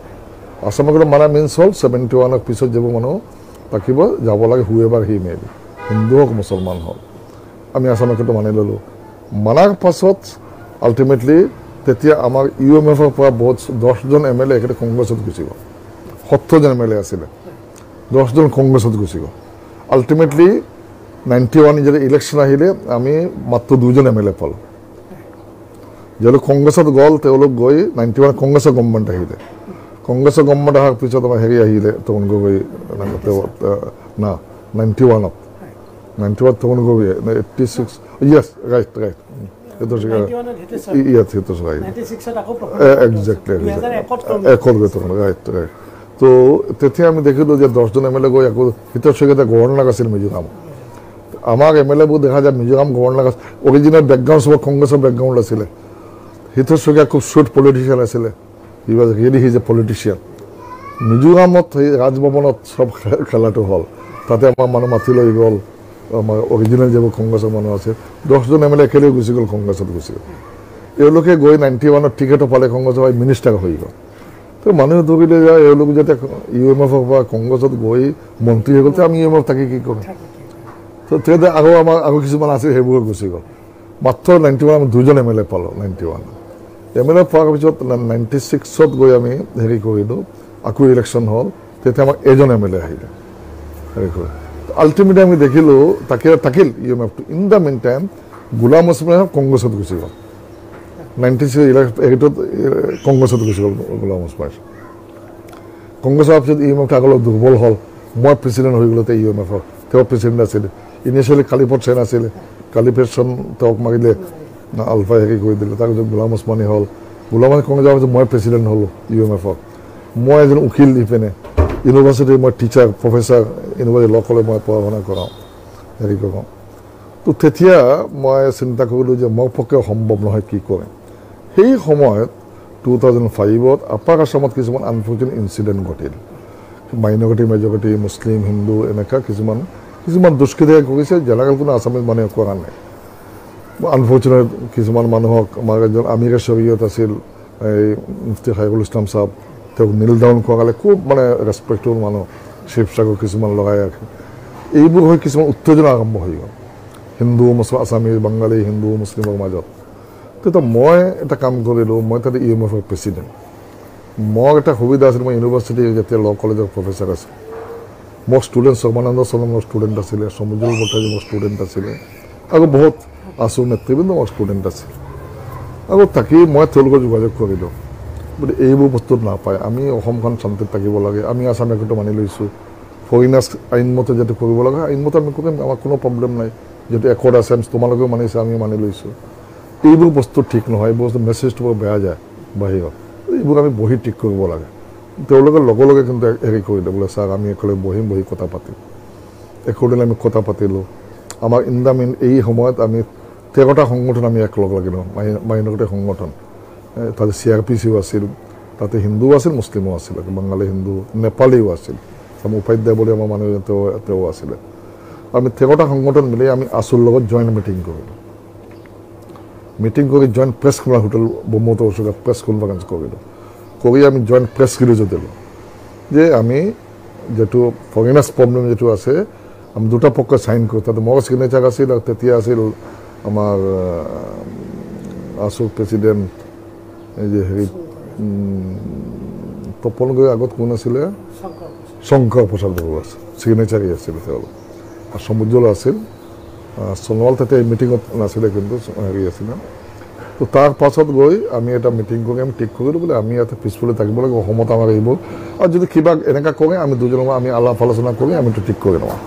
আসাম একৰ্ডটো মানা মিনছ হ'ল 71 পিছত যিবোৰ মানুহ থাকিব যাব লাগে হুৱেভাৰ হি মে বি হিন্দু হওক মুছলমান হওক আমি আসাম একৰ্ডটো মানি ল'লোঁ মানাৰ পাছত আল্টিমেটলি তেতিয়া আমাৰ ইউএমএফৰ পৰা বহুত 10জন MLA একেবাৰে কংগ্ৰেছত গুচি গ'ল 70জন MLA আছিলে 10জন কংগ্ৰেছত গুচি গ'ল আল্টিমেটলি 91 যেতিয়া ইলেকশ্যন আহিলে আমি মাত্ৰ 2জন MLA পালোঁ যিহেতু কংগ্ৰেছত গ'ল তেওঁলোক গৈ 91 কংগ্ৰেছৰ গভৰ্ণমেণ্ট আহিলে কংগ্ৰেছৰ গভৰ্ণমেণ্ট অহাৰ পিছত আমাৰ হেৰি আহিলে তৰুণ গগৈ না 91ত 91 তৰুণ গগৈ 86 য়েছ ৰাইট সেইটো সেইটো এক্সেক্টলি ৰাইট তো তেতিয়া আমি দেখিলোঁ যে 10জন MLA গৈ আকৌ হিতৰ ছয়গীয়া গভৰ্ণৰ আছিল মিজোৰাম আমাক MLAবোৰ দেখা যায় মিজোৰাম গভৰ্ণৰ অৰিজিনেল বেকগ্ৰাউণ্ড চব কংগ্ৰেছৰ বেকগ্ৰাউণ্ড আছিলে হিতৰ ছয়গীয়া খুব শ্বুট পলিটিচিয়ান আছিলে he was really his A politician মিজোৰামত সেই ৰাজভৱনত চব খেলাটো হ'ল তাতে আমাৰ মানুহ মাতি লৈ গ'ল আমাৰ অৰিজিনেল যিবোৰ কংগ্ৰেছৰ মানুহ আছে 10জন MLA একেলগে গুচি গ'ল কংগ্ৰেছত গুচি গ'ল এওঁলোকে গৈ 91ত টিকেটো পালে কংগ্ৰেছৰ মিনিষ্টাৰ হৈ গ'ল তো মানুহে ধৰিলে যে এওঁলোক যেতিয়া ইউএমএফৰ পৰা কংগ্ৰেছত গৈ মন্ত্ৰী হৈ গ'ল আমি ইউএমএফ থাকি কি কৰিম তো তেতিয়া আৰু কিছুমান আছিল সেইবোৰ গুচি গ'ল মাত্ৰ 91 আমি 2জন MLA পালোঁ 91 MLA পোৱাৰ পিছত 96ত গৈ আমি হেৰি কৰিলোঁ আকৌ ইলেকশ্যন হ'ল তেতিয়া আমাক এজন MLA আহিলে হেৰি কৰি আল্টিমেটলি আমি দেখিলোঁ থাকিল ইউএমএফটো in the meantime Golam Osman কংগ্ৰেছত গুচি গ'ল 96 কংগ্ৰেছত গুচি গ'ল গোলাম ওছমান কংগ্ৰেছৰ পিছত ইউএমএফটো আগলৈ দুৰ্বল হ'ল মই প্ৰেচিডেণ্ট হৈ গ'লো ইউএমএফৰ তেওঁ প্ৰেচিডেণ্ট আছিলে ইনিচিয়েলি কালিপত সেন আছিলে কালিপত সেন তেওঁক মাৰিলে আলফাই হেৰি কৰি দিলে তাৰপিছত গোলাম ওছমানী হ'ল গোলাম কংগ্ৰেছ যোৱাৰ পিছত মই প্ৰেচিডেণ্ট হ'লোঁ ইউএমএফৰ মই এজন উকিল দি পিনে ইউনিভাৰ্চিটিৰ মই টিচাৰ প্ৰফেচাৰ ইউনিভাৰ্চিটি ল' কলেজ মই পঢ়া শুনা কৰাওঁ হেৰি কৰোঁ তো তেতিয়া মই চিন্তা কৰিলোঁ যে মোৰ পক্ষে সম্ভৱ নহয় কি কৰিম। সেই সময়ত 2005 আপাৰ আছামত কিছুমান আনফৰ্চুনেট ইনচিডেণ্ট ঘটিল। মাইনৰিটি মেজৰিটি মুছলিম হিন্দু এনেকুৱা কিছুমান দুষ্কৃতিয়ে কৰিছে যেনেকৈ কোনো আছামিজ মানুহে কৰা নাই। আনফৰ্চুনেট কিছুমান মানুহক আমাৰ এজন আমিৰে শৰীয়ত আছিল এই মুফতি খাইৰুল ইছলাম চাহাব, তেওঁক নীল ডাউন কৰালে খুব মানে ৰেচপেক্টফুল মানুহ, শিৱসাগৰ কিছুমান লগাই ৰাখে। এইবোৰ হৈ কিছুমান উত্তেজনা আৰম্ভ হৈ গ'ল হিন্দু মুছলিম আছামিজ বাঙালী হিন্দু মুছলিমৰ মাজত। তেতিয়া মই এটা কাম কৰিলোঁ, মই তাতে UMFৰ প্ৰেচিডেণ্ট। মোৰ এটা সুবিধা আছিল, মই ইউনিভাৰ্চিটিৰ যেতিয়া ল' কলেজৰ প্ৰফেচাৰ আছিল। মোৰ ষ্টুডেণ্ট সৰ্বানন্দ চলম মোৰ ষ্টুডেণ্ট আছিলে, সমুজুল ভট্টাচাৰ্য মোৰ ষ্টুডেণ্ট আছিলে, আৰু বহুত আছু নেতৃবৃন্দ মোৰ ষ্টুডেণ্ট আছিল। আৰু তাকেই মই তেওঁলোকৰ যোগাযোগ কৰিলোঁ, গতিকে এইবোৰ বস্তুত নাপায়, আমি অসমখন শান্তিত থাকিব লাগে, আমি আছাম একোটো মানি লৈছোঁ, ফৰেইনাৰ্ছ আইনমতে যাতে কৰিব লাগে আইনমতে আমি কৰিম, আমাৰ কোনো প্ৰব্লেম নাই। যিহেতু একৰ্ড আছে তোমালোকেও মানিছে আমিও মানি লৈছোঁ। এইবোৰ বস্তু ঠিক নহয়, এইবোৰ বস্তু মেছেজটো বৰ বেয়া যায় বাহিৰত, এইবোৰ আমি বহি ঠিক কৰিব লাগে। তেওঁলোকে লগে লগে কিন্তু হেৰি কৰিলে, বোলে ছাৰ আমি একেলগে বহি কথা পাতিম। একৰ্ডিলে আমি কথা পাতিলোঁ। আমাৰ ইণ্ডামিন এই সময়ত আমি 13টা সংগঠন আমি একলগ লাগিলোঁ, মাইনৰিটি সংগঠন। তাতে CRPCও আছিল, তাতে হিন্দুও আছিল মুছলিমো আছিল, বাঙালী হিন্দু নেপালীও আছিল, উপাধ্যায় বুলি আমাৰ মানুহ তেওঁ আছিলে। আমি 13টা সংগঠন মিলি আমি আছুৰ লগত জইণ্ট মিটিং কৰিলোঁ। মিটিং কৰি জইণ্ট প্ৰেছ হোটেল ব্ৰহ্মপুত্ৰ ওচৰত প্ৰেছ কনফাৰেঞ্চ কৰিলোঁ। কৰি আমি জইণ্ট প্ৰেছ ৰিলিজো দিলোঁ যে আমি যিটো ফৰেইনাৰ্ছ প্ৰব্লেম যিটো আছে আমি দুটা পক্ষ চাইন কৰোঁ। তাতে মোৰ চিগনেচাৰ আছিল, আৰু তেতিয়া আছিল আমাৰ আছুৰ প্ৰেচিডেণ্ট এই যে হেৰি তপনগৈ আগত কোন আছিলে, শংকৰ প্ৰসাদ বৰুৱা আছিল, চিগনেচাৰী আছিল তেওঁলোক, আৰু সমুজ্জ্বল আছিল। সোণোৱাল তেতিয়া এই মিটিঙত নাছিলে, কিন্তু হেৰি আছিলে। তো তাৰ পাছত গৈ আমি এটা মিটিং কৰি আমি ঠিক কৰিলোঁ বোলে আমি ইয়াতে পিছফালে থাকিব লাগে, অসমত আমাৰ এইবোৰ, আৰু যদি কিবা এনেকুৱা কৰে আমি দুজনৰ আমি আলাপ আলোচনা কৰি আমিতো ঠিক কৰি লওঁ।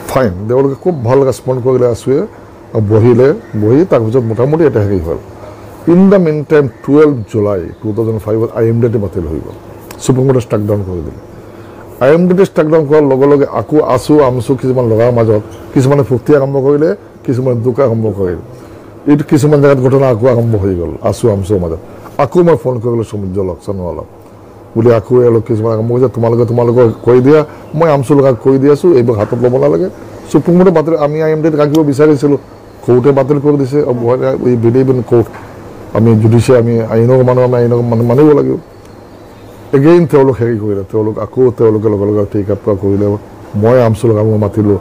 ফাইন, তেওঁলোকে খুব ভাল ৰেচপণ্ড কৰিলে আছুৱে, আৰু বহি তাৰপিছত মোটামুটি এটা হেৰি হ'ল। In the mean time 12 July 2005 IMDT বাতিল হৈ গ'ল, সুপ্ৰিম কোৰ্টে ষ্ট্ৰাক ডাউন কৰি দিলে। IMDT ষ্ট্ৰাক ডাউন কৰাৰ লগে লগে আকৌ আছু আমচু কিছুমান লগাৰ মাজত কিছুমানে ফূৰ্তি আৰম্ভ কৰিলে, কিছুমানে দুখ আৰম্ভ কৰিলে। এইটো কিছুমান জেগাত ঘটনা আকৌ আৰম্ভ হৈ গ'ল আছু আমচুৰ মাজত। আকৌ মই ফোন কৰিলোঁ সমুজ্জ্বলক চনোৱালক, বুলি আকৌ এওঁলোক কিছুমান আৰম্ভ কৰিছে, তোমালোকে কৈ দিয়া, মই আমচু লগাক কৈ দি আছোঁ, এইবোৰ হাতত ল'ব নালাগে। সুপ্ৰিম কোৰ্টে বাতিল, আমি IMDT ৰাখিব বিচাৰিছিলোঁ, কোৰ্টে বাতিল কৰি দিছে। উই বিলিভ ইন কোৰ্ট, আমি জুডিচিয়াৰ, আমি আইনৰ মানুহ, আমি আইনক মানিব লাগিব। এগেইন তেওঁলোক হেৰি কৰিলে, তেওঁলোকে লগে লগে টেক আপ কৰিলে। মই আমচু লগাব মাতিলোঁ,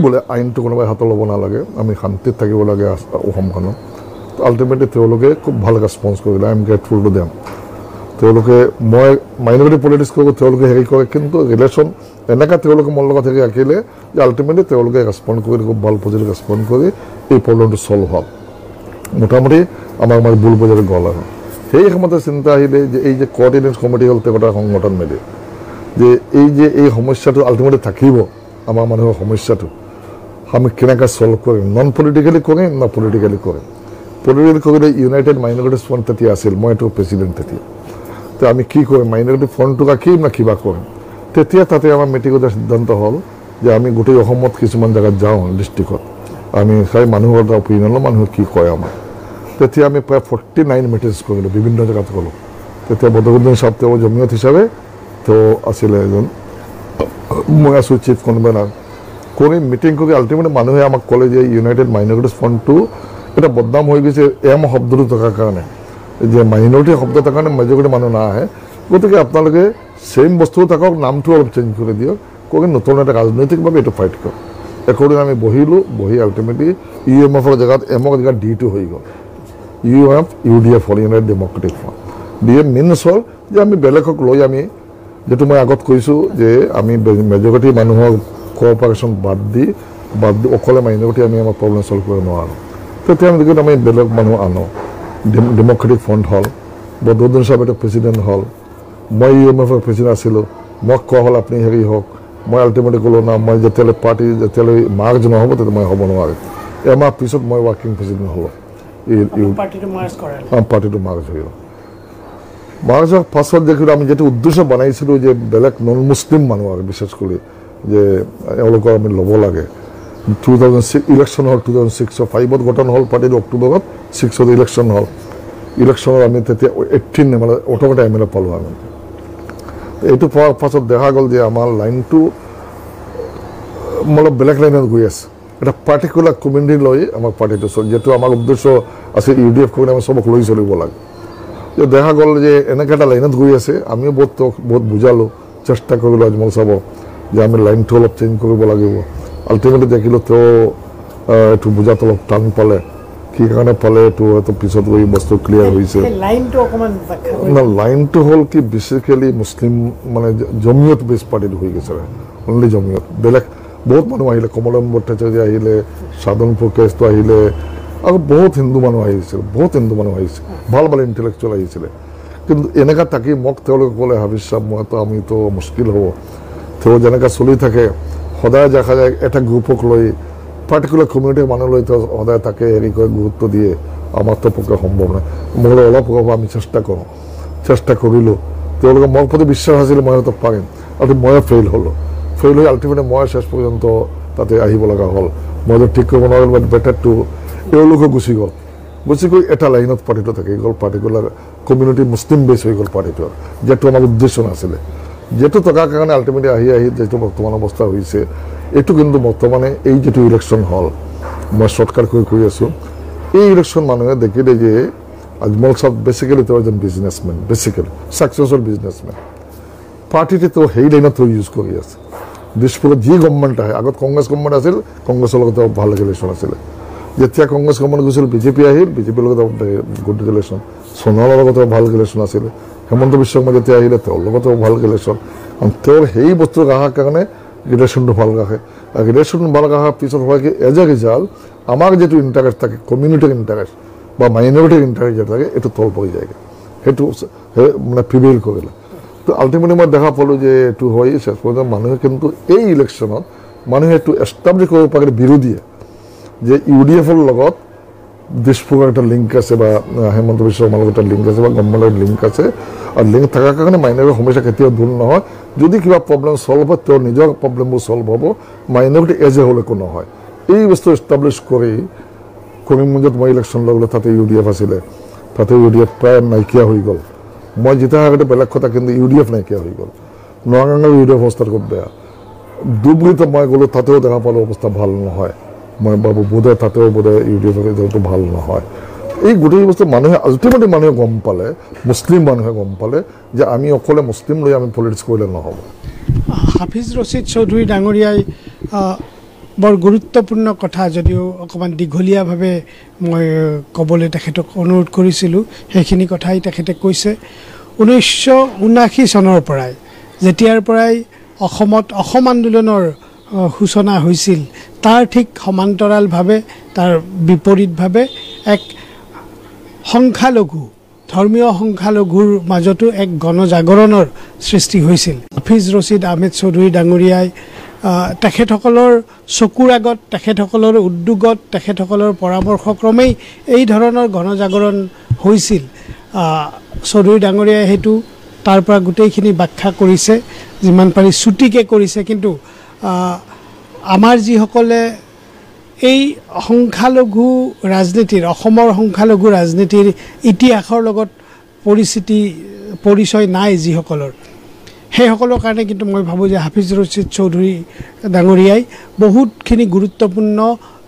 বোলে আইনটো কোনোবাই হাতত ল'ব নালাগে, আমি শান্তিত থাকিব লাগে অসমখনত। আল্টিমেটলি তেওঁলোকে খুব ভাল ৰেচপঞ্চ কৰিলে, I am grateful to them. তেওঁলোকে মই মাইনৰিটি পলিটিক্স কৰোঁ, তেওঁলোকে হেৰি কৰে, কিন্তু ৰিলেশ্যন এনেকৈ তেওঁলোকে মোৰ লগত হেৰি ৰাখিলে যে আল্টিমেটলি তেওঁলোকে ৰেচপণ্ড কৰি খুব ভাল পজিটিভ ৰেচপণ্ড কৰি এই প্ৰব্লেমটো চল্ভ হ'ল। মোটামুটি আমাৰ বুল বজাৰত গ'ল। আৰু সেই সময়তে চিন্তা আহিলে যে এই যে কোঅৰ্ডিনেট কমিটি হ'ল 13টা সংগঠন মিলি, যে এই সমস্যাটো আল্টিমেটলি থাকিব, আমাৰ মানুহৰ সমস্যাটো আমি কেনেকৈ চল্ভ কৰিম, নন পলিটিকেলি কৰিম না পলিটিকেলি কৰিম। পলিটিকেলি কৰিলে ইউনাইটেড মাইনৰিটিজ ফ্ৰণ্ট তেতিয়া আছিল, মই এইটো প্ৰেচিডেণ্ট তেতিয়া। তো আমি কি কৰিম, মাইনৰিটি ফ্ৰণ্টটো ৰাখিম না কিবা কৰিম। তেতিয়া তাতে আমাৰ মিটিঙতে সিদ্ধান্ত হ'ল যে আমি গোটেই অসমত কিছুমান জেগাত যাওঁ, ডিষ্ট্ৰিক্টত আমি চাই মানুহৰ এটা অপিনিয়ন লওঁ, মানুহে কি কয় আমাৰ। তেতিয়া আমি প্ৰায় 49 মিটিংছ কৰিলোঁ, বিভিন্ন জেগাত গ'লোঁ। তেতিয়া বদৰুদ্দিন চাহাব তেওঁ জমিয়ত হিচাপে তেওঁ আছিলে এজন, মই আছোঁ চিফ কনভেনাৰ। কৰি মিটিং কৰি আল্টিমেটলি মানুহে আমাক ক'লে যে ইউনাইটেড মাইনৰিটিজ ফ্ৰণ্টটো এটা বদনাম হৈ গৈছে শব্দটো থকাৰ কাৰণে, যে মাইনৰিটি শব্দ থকাৰ কাৰণে মেজৰিটি মানুহ নাহে, গতিকে আপোনালোকে ছেইম বস্তু থাকক, নামটো অলপ চেঞ্জ কৰি দিয়ক, কৰি নতুন এটা ৰাজনৈতিকভাৱে এইটো ফাইট কৰক। একদিন আমি বহি আল্টিমেটলি UMFৰ জেগাত এমৰ জেগাত D2 হৈ গ'ল। UDF হ'ল, United democratic front. DF means হ'ল যে আমি বেলেগক লৈ আমি, যিটো মই আগত কৈছোঁ যে আমি মেজৰিটি মানুহৰ কোঅপাৰেশ্যন বাদ দি অকলে মাইনৰিটি আমি আমাৰ প্ৰব্লেম চল্ভ কৰিব নোৱাৰোঁ। তেতিয়া আমি বেলেগ মানুহ আনো, ডেমক্ৰেটিক ফ্ৰণ্ট হ'ল, বদৰুদ্দিন চাহাব এটা প্ৰেচিডেণ্ট হ'ল, মই UMFৰ প্ৰেচিডেণ্ট আছিলোঁ, মোক কোৱা হ'ল আপুনি হেৰি হওক। মই আল্টিমেটলি ক'লোঁ না, মই যেতিয়ালৈ মাৰ্জ নহ'ব তেতিয়া মই হ'ব নোৱাৰিম। এমাহ পিছত মই ৱৰ্কিং প্ৰেচিডেণ্ট হ'লোঁ, পাৰ্টিটো মাৰ্জ হৈ গ'ল। মাৰ্জ হোৱাৰ পাছত দেখিলোঁ আমি যিটো উদ্দেশ্য বনাইছিলোঁ যে বেলেগ নন মুছলিম মানুহ আৰু বিশেষ কৰি যে এওঁলোকক আমি ল'ব লাগে, 2006 ইলেকশ্যন হ'ল 2006 5ত গঠন হ'ল পাৰ্টিটো অক্টোবৰত 6ত ইলেকশ্যন হ'ল ইলেকশ্যনত আমি তেতিয়া 18 মানে 18টা MLA পালোঁ আমি এইটো পোৱাৰ পাছত দেখা গ'ল যে আমাৰ লাইনটো অলপ বেলেগ লাইনত গৈ আছে এটা পাৰ্টিকুলাৰ কমিউনিটি লৈ আমাৰ পাৰ্টিটো যিহেতু আমাৰ উদ্দেশ্য আছে UDF কৰি আমি চবক লৈ চলিব লাগে যে দেখা গ'ল যে এনেকৈ এটা লাইনত গৈ আছে আমিও বহুত বুজালোঁ চেষ্টা কৰিলোঁ আজমল চাব যে আমি লাইনটো অলপ চেঞ্জ কৰিব লাগিব আল্টিমেটলি দেখিলোঁ তেওঁ এইটো বুজাত অলপ টান পালে কি কাৰণে পালে এইটো হয়তো পিছত গৈ বস্তু ক্লিয়াৰ হৈছে লাইনটো হ'ল কি বেচিকেলি মুছলিম মানে জমিয়ত বেছ পাৰ্টিটো হৈ গৈছে অনলি জমিয়ত বেলেগ বহুত মানুহ আহিলে কমলম ভট্টাচাৰ্য আহিলে সাধন প্ৰকাশটো আহিলে আৰু বহুত হিন্দু মানুহ আহিছিল ভাল ভাল ইণ্টেলেকচুৱেল আহিছিলে কিন্তু এনেকুৱা থাকি মোক তেওঁলোকে ক'লে হাফিজ চাহাব মইতো আমিতো মুস্কিল হ'ব তেওঁ যেনেকৈ চলি থাকে সদায় দেখা যায় এটা গ্ৰুপক লৈ পাৰ্টিকুলাৰ কমিউনিটিৰ মানুহ লৈ তেওঁ সদায় তাকে হেৰি কৰি গুৰুত্ব দিয়ে আমাৰতো পক্ষে সম্ভৱ নাই মই অলপ হ'ব আমি চেষ্টা কৰিলোঁ তেওঁলোকে মোৰ প্ৰতি বিশ্বাস আছিলে মই হয়তো পাৰিম আৰু মই ফেইল হৈ আল্টিমেটলি মই শেষ পৰ্যন্ত তাতে আহিব লগা হ'ল মইতো ঠিক কৰিব নোৱাৰিলোঁ বাট বেটাৰটো এওঁলোকে গুচি গৈ এটা লাইনত পাৰ্টিটো থাকি গ'ল পাৰ্টিকুলাৰ কমিউনিটি মুছলিম বেছ হৈ গ'ল পাৰ্টিটোৰ যিহেতু আমাৰ উদ্দেশ্য নাছিলে যিহেতু টকাৰ কাৰণে আল্টিমেটলি আহি যিটো বৰ্তমান অৱস্থা হৈছে এইটো কিন্তু বৰ্তমানে এই যিটো ইলেকশ্যন হ'ল মই শ্বৰ্টকাট কৈ আছোঁ এই ইলেকশ্যন মানুহে দেখিলে যে আজমল চাহাব বেচিকেলি তেওঁ এজন বিজনেছমেন বেচিকেলি ছাকচেছৰ বিজনেছমেন পাৰ্টিটো তেওঁ সেই লাইনত তেওঁ ইউজ কৰি আছে দিছপুৰত যি গভৰ্ণমেণ্ট আহে আগত কংগ্ৰেছ গভৰ্ণমেণ্ট আছিল কংগ্ৰেছৰ লগত তেওঁ ভাল ৰিলেশ্যন আছিলে যেতিয়া কংগ্ৰেছ গভৰ্ণমেণ্ট গৈছিল বিজেপি আহিল বিজেপিৰ লগত গুড ৰিলেশ্যন সোণোৱালৰ লগত ভাল ৰিলেশ্যন আছিলে হেমন্ত বিশ্ব শৰ্মা যেতিয়া আহিলে তেওঁৰ লগতো ভাল ৰিলেশ্যন কাৰণ তেওঁৰ সেই বস্তু ৰখাৰ কাৰণে ৰিলেশ্যনটো ভাল ৰাখে আৰু ৰিলেশ্যন ভাল ৰখাৰ পিছত হয় কি এজ এ ৰিজাল্ট আমাৰ যিটো ইণ্টাৰেষ্ট থাকে কমিউনিটিৰ ইণ্টাৰেষ্ট বা মাইনৰিটিৰ ইণ্টাৰেষ্ট যে থাকে এইটো তল পৰি যায়গৈ সেইটো মানে প্ৰিভেইল কৰিলে তো আল্টিমেটলি মই দেখা পালোঁ যে এইটো হয় শেষ পৰ্যন্ত মানুহে কিন্তু এই ইলেকশ্যনত মানুহে এইটো এষ্টাব্লিছ কৰিব পাৰে বিৰোধীয়ে যে UDFৰ লগত দিছপুৰৰ এটা লিংক আছে বা হেমন্ত বিশ্ব শৰ্মাৰ লগত এটা লিংক আছে বা গভৰ্ণমেণ্টৰ লিংক আছে আৰু লিংক থকাৰ কাৰণে মাইনৰিটিৰ সমস্যা কেতিয়াও দূৰ নহয় যদি কিবা প্ৰব্লেম ছল্ভ হয় তেওঁৰ নিজৰ প্ৰব্লেমবোৰ ছল্ভ হ'ব মাইনৰিটি এজ এ হ'ল একো নহয় এই বস্তু এষ্টাব্লিছ কৰি কৰিমগঞ্জত মই ইলেকশ্যন লগালোঁ তাতে UDF আছিলে তাতে UDF প্ৰায় নাইকিয়া হৈ গ'ল মই যেতিয়া আগতে বেলেগ কথা কিন্তু UDF নাইকিয়া হৈ গ'ল নগাঁৱৰ UDF অৱস্থা খুব বেয়া ধুবুৰীত মই গ'লোঁ তাতেও দেখা পালোঁ অৱস্থা ভাল নহয় মই ভাবো বোধহয় তাতেও বোধহয় UDFৰ ৰিজাল্টটো ভাল নহয় এই গোটেই বস্তু মানুহে আল্টিমেটলি মানুহে গম পালে মুছলিম মানুহে গম পালে যে আমি অকলে মুছলিম লৈ আমি পলিটিক্স কৰিলে নহ'ব হাফিজ ৰছিদ চৌধুৰী ডাঙৰীয়াই বৰ গুৰুত্বপূৰ্ণ কথা যদিও অকণমান দীঘলীয়াভাৱে মই ক'বলৈ তেখেতক অনুৰোধ কৰিছিলোঁ সেইখিনি কথাই তেখেতে কৈছে 1979 চনৰ পৰাই যেতিয়াৰ পৰাই অসমত অসম আন্দোলনৰ সূচনা হৈছিল তাৰ ঠিক সমান্তৰালভাৱে তাৰ বিপৰীতভাৱে এক সংখ্যালঘু ধৰ্মীয় সংখ্যালঘুৰ মাজতো এক গণজাগৰণৰ সৃষ্টি হৈছিল হাফিজ ৰছিদ আহমেদ চৌধুৰী ডাঙৰীয়াই তেখেতসকলৰ চকুৰ আগত তেখেতসকলৰ উদ্যোগত তেখেতসকলৰ পৰামৰ্শক্ৰমেই এই ধৰণৰ গণজাগৰণ হৈছিল চৌধুৰী ডাঙৰীয়াই সেইটো তাৰ পৰা গোটেইখিনি ব্যাখ্যা কৰিছে যিমান পাৰি চুটিকৈ কৰিছে কিন্তু আমাৰ যিসকলে এই সংখ্যালঘু ৰাজনীতিৰ অসমৰ সংখ্যালঘু ৰাজনীতিৰ ইতিহাসৰ লগত পৰিচয় নাই যিসকলৰ সেইসকলৰ কাৰণে কিন্তু মই ভাবোঁ যে হাফিজ ৰছিদ চৌধুৰী ডাঙৰীয়াই বহুতখিনি গুৰুত্বপূৰ্ণ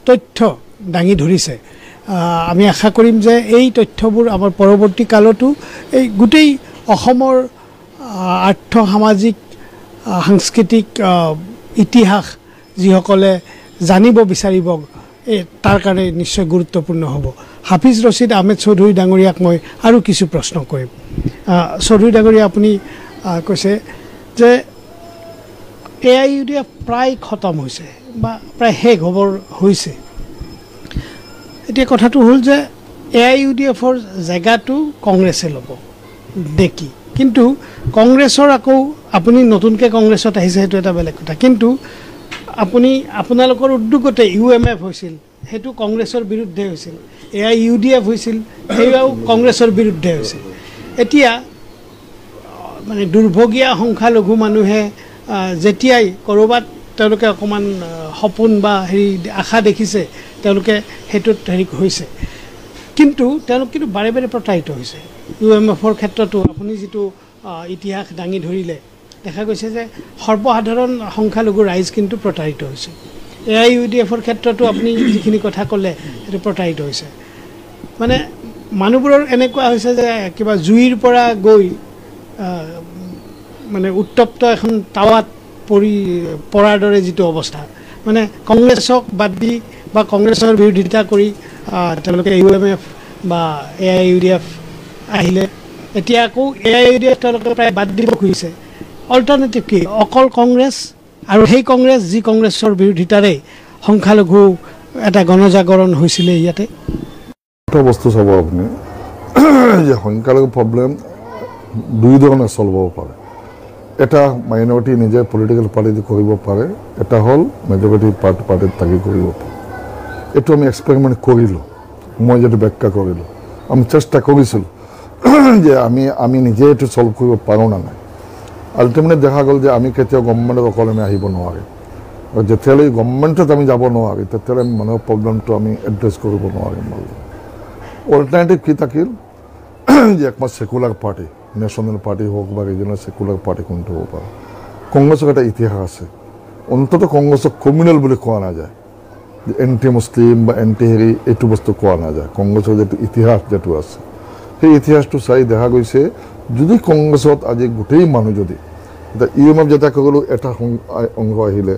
তথ্য দাঙি ধৰিছে আমি আশা কৰিম যে এই তথ্যবোৰ আমাৰ পৰৱৰ্তী কালতো এই গোটেই অসমৰ আৰ্থ সামাজিক সাংস্কৃতিক ইতিহাস যিসকলে জানিব বিচাৰিব তাৰ কাৰণে নিশ্চয় গুৰুত্বপূৰ্ণ হ'ব হাফিজ ৰছিদ আহমেদ চৌধুৰী ডাঙৰীয়াক মই আৰু কিছু প্ৰশ্ন কৰিম চৌধুৰী ডাঙৰীয়া আপুনি কৈছে যে AIUDF প্ৰায় খতম হৈছে বা প্ৰায় শেষ হ'বৰ হৈছে এতিয়া কথাটো হ'ল যে AIUDFৰ জেগাটো কংগ্ৰেছে ল'ব দেখি কিন্তু কংগ্ৰেছৰ আকৌ আপুনি নতুনকৈ কংগ্ৰেছত আহিছে সেইটো এটা বেলেগ কথা কিন্তু আপুনি আপোনালোকৰ উদ্যোগতে UMF হৈছিল সেইটো কংগ্ৰেছৰ বিৰুদ্ধে হৈছিল AIUDF হৈছিল সেয়াও কংগ্ৰেছৰ বিৰুদ্ধে হৈছিল এতিয়া মানে দুৰ্ভগীয়া সংখ্যালঘু মানুহে যেতিয়াই ক'ৰবাত তেওঁলোকে অকণমান সপোন বা হেৰি আশা দেখিছে, তেওঁলোকে সেইটোত হেৰি হৈছে। কিন্তু তেওঁলোক কিন্তু বাৰে বাৰে প্ৰতাৰিত হৈছে। UMFৰ ক্ষেত্ৰতো আপুনি যিটো ইতিহাস দাঙি ধৰিলে, দেখা গৈছে যে সৰ্বসাধাৰণ সংখ্যালঘু ৰাইজ কিন্তু প্ৰতাৰিত হৈছে। AIUDFৰ ক্ষেত্ৰতো আপুনি যিখিনি কথা ক'লে সেইটো প্ৰতাৰিত হৈছে। মানে মানুহবোৰৰ এনেকুৱা হৈছে যে কিবা জুইৰ পৰা গৈ মানে উত্তপ্ত এখন টাৱাত পৰাৰ দৰে যিটো অৱস্থা, মানে কংগ্ৰেছক বাদ দি বা কংগ্ৰেছৰ বিৰোধিতা কৰি তেওঁলোকে UMF বা AIUDF আহিলে, এতিয়া আকৌ AIUDF তেওঁলোকে প্ৰায় বাদ দিব খুজিছে। অল্টাৰনেটিভ কি? অকল কংগ্ৰেছ, আৰু সেই কংগ্ৰেছ যি কংগ্ৰেছৰ বিৰোধিতাৰে সংখ্যালঘু এটা গণজাগৰণ হৈছিলে ইয়াতে। এটা বস্তু চাব আপুনি যে সংখ্যালঘু প্ৰব্লেম দুই ধৰণে চল্ভ হ'ব পাৰে। এটা মাইনৰিটি নিজে পলিটিকেল পাৰ্টি কৰিব পাৰে, এটা হ'ল মেজৰিটি পাৰ্টিত থাকি কৰিব পাৰে। এইটো আমি এক্সপেৰিমেণ্ট কৰিলোঁ, মই যিটো ব্যাখ্যা কৰিলোঁ, আমি চেষ্টা কৰিছিলোঁ যে আমি নিজে এইটো চল্ভ কৰিব পাৰোঁ না নাই। আল্টিমেটলি দেখা গ'ল যে আমি কেতিয়াও গভৰ্ণমেণ্টত অকলে আমি আহিব নোৱাৰি, আৰু যেতিয়ালৈ গভৰ্ণমেণ্টত আমি যাব নোৱাৰি তেতিয়ালৈ আমি মানুহৰ প্ৰব্লেমটো আমি এড্ৰেছ কৰিব নোৱাৰিম। অল্টাৰনেটিভ কি থাকিল যে একমাত্ৰ ছেকুলাৰ পাৰ্টি, নেশ্যনেল পাৰ্টি হওক বা ৰিজনেল ছেকুলাৰ পাৰ্টি কোনটো হ'ব পাৰে। কংগ্ৰেছৰ এটা ইতিহাস আছে, অন্ততঃ কংগ্ৰেছক কমিউনেল বুলি কোৱা নাযায়, এণ্টি মুছলিম বা এণ্টি হেৰি এইটো বস্তু কোৱা নাযায়। কংগ্ৰেছৰ যিটো ইতিহাস যিটো আছে, সেই ইতিহাসটো চাই দেখা গৈছে যদি কংগ্ৰেছত আজি গোটেই মানুহ যদি এতিয়া UMF যেতিয়া কৰিলোঁ এটা অংশ আহিলে,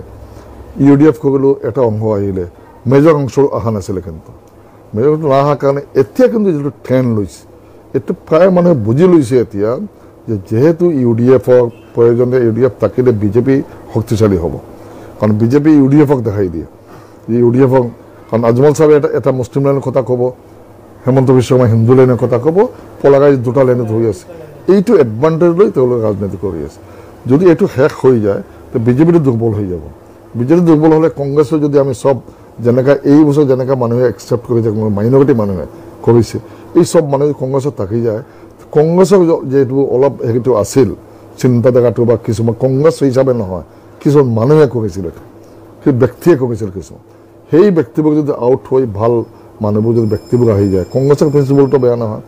UDF কৰিলোঁ এটা অংশ আহিলে, মেজৰ অংশ অহা নাছিলে। কিন্তু মেজৰ অংশ নহাৰ কাৰণে এতিয়া কিন্তু যিটো ট্ৰেণ্ড লৈছে, এইটো প্ৰায় মানুহে বুজি লৈছে এতিয়া যে যেহেতু UDFৰ প্ৰয়োজনে, UDF থাকিলে BJP শক্তিশালী হ'ব। কাৰণ BJP UDFক দেখাই দিয়ে যে UDFক, কাৰণ আজমল চাহে এটা মুছলিম লাইনৰ কথা ক'ব, হেমন্ত বিশ্ব শৰ্মা হিন্দু লাইনৰ কথা ক'ব, পলাগাই দুটা লাইনত হৈ আছে। এইটো এডভান্টেজ লৈ তেওঁলোকে ৰাজনীতি কৰি আছে। যদি এইটো শেষ হৈ যায় তো BJPটো দুৰ্বল হৈ যাব। BJP দুৰ্বল হ'লে কংগ্ৰেছৰ যদি আমি চব যেনেকৈ এই বছৰ যেনেকৈ মানুহে একচেপ্ট কৰিছে, মাইনৰিটি মানুহে কৰিছে, এই চব মানুহে কংগ্ৰেছত থাকি যায়, কংগ্ৰেছৰ যিটো অলপ হেৰিটো আছিল চিন্তাধাৰাটো বা কিছুমান কংগ্ৰেছ হিচাপে নহয়, কিছুমান মানুহে কৰিছিল, সেই ব্যক্তিয়ে কৰিছিল কিছুমান, সেই ব্যক্তিবোৰ যদি আউট হৈ ভাল মানুহবোৰ যদি ব্যক্তিবোৰ আহি যায়, কংগ্ৰেছৰ প্ৰিন্সিপালটো বেয়া নহয়,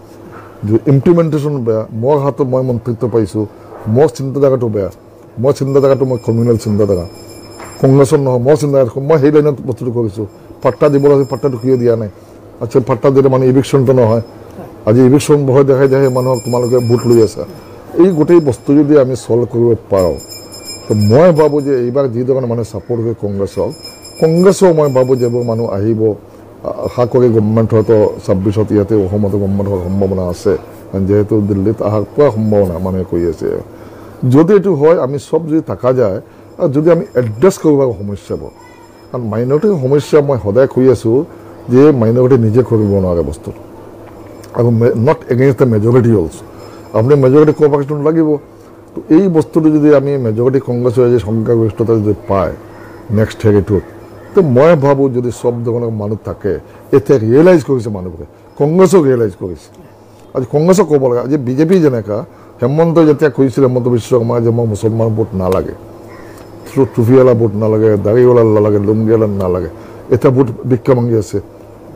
ইমপ্লিমেণ্টেশ্যন বেয়া, মোৰ হাতত মই মন্ত্ৰিত্ব পাইছোঁ, মোৰ চিন্তাধাৰাটো বেয়া, মোৰ চিন্তাধাৰাটো মই কমিউনেল চিন্তাধাৰা, কংগ্ৰেছৰ নহয় মোৰ চিন্তাধাৰা, মই সেই লাইনত বস্তুটো কৰিছোঁ। পাট্টা দিব লাগে, পাট্টাটো কিয় দিয়া নাই? আচ্ছা পাট্টা দিলে মানে ইভিকশ্যনটো নহয়, আজি ইভিকশ্যন ভয় দেখাই দেখাই মানুহক তোমালোকে ভোট লৈ আছা। এই গোটেই বস্তু যদি আমি চল্ভ কৰিব পাৰোঁ তো মই ভাবোঁ যে এইবাৰ যিধৰণে মানুহে ছাপোৰ্ট কৰে কংগ্ৰেছক মই ভাবোঁ যে এইবোৰ মানুহ আহিব, আশা কৰি গভৰ্ণমেণ্ট হয়তো 26ত ইয়াতে অসমতো গভৰ্ণমেণ্ট হোৱাৰ সম্ভাৱনা আছে, যেহেতু দিল্লীত অহাৰ পুৰা সম্ভাৱনা মানুহে কৈ আছে। যদি এইটো হয়, আমি চব যদি থকা যায় আৰু যদি আমি এড্ৰেছ কৰিব পাৰোঁ সমস্যাবোৰ, কাৰণ মাইনৰিটিৰ সমস্যা মই সদায় কৈ আছোঁ যে মাইনৰিটি নিজে কৰিব নোৱাৰে বস্তুটো, আৰু not against the majority also. আপুনি মেজৰিটি কোঅপাৰেশ্যন লাগিব। তো এই বস্তুটো যদি আমি মেজৰিটি কংগ্ৰেছৰ যে সংখ্যাগৰিষ্ঠতা যদি পায় নেক্সট হেৰিটোত, তো মই ভাবোঁ যদি চব ধৰণৰ মানুহ থাকে, এতিয়া ৰিয়েলাইজ কৰিছে মানুহবোৰে, কংগ্ৰেছক ৰিয়েলাইজ কৰিছে। আজি কংগ্ৰেছক ক'ব লাগে, আজি BJP যেনেকুৱা হেমন্ত যেতিয়া কৈছিলে, হেমন্ত বিশ্ব শৰ্মাই যে মই মুছলমান ভোট নালাগে, টুফিৱালা ভোট নালাগে, দাড়িৱালা নালাগে, লুংগিৱালা নালাগে, এতিয়া ভোট ভিক্ষা মাগি আছে,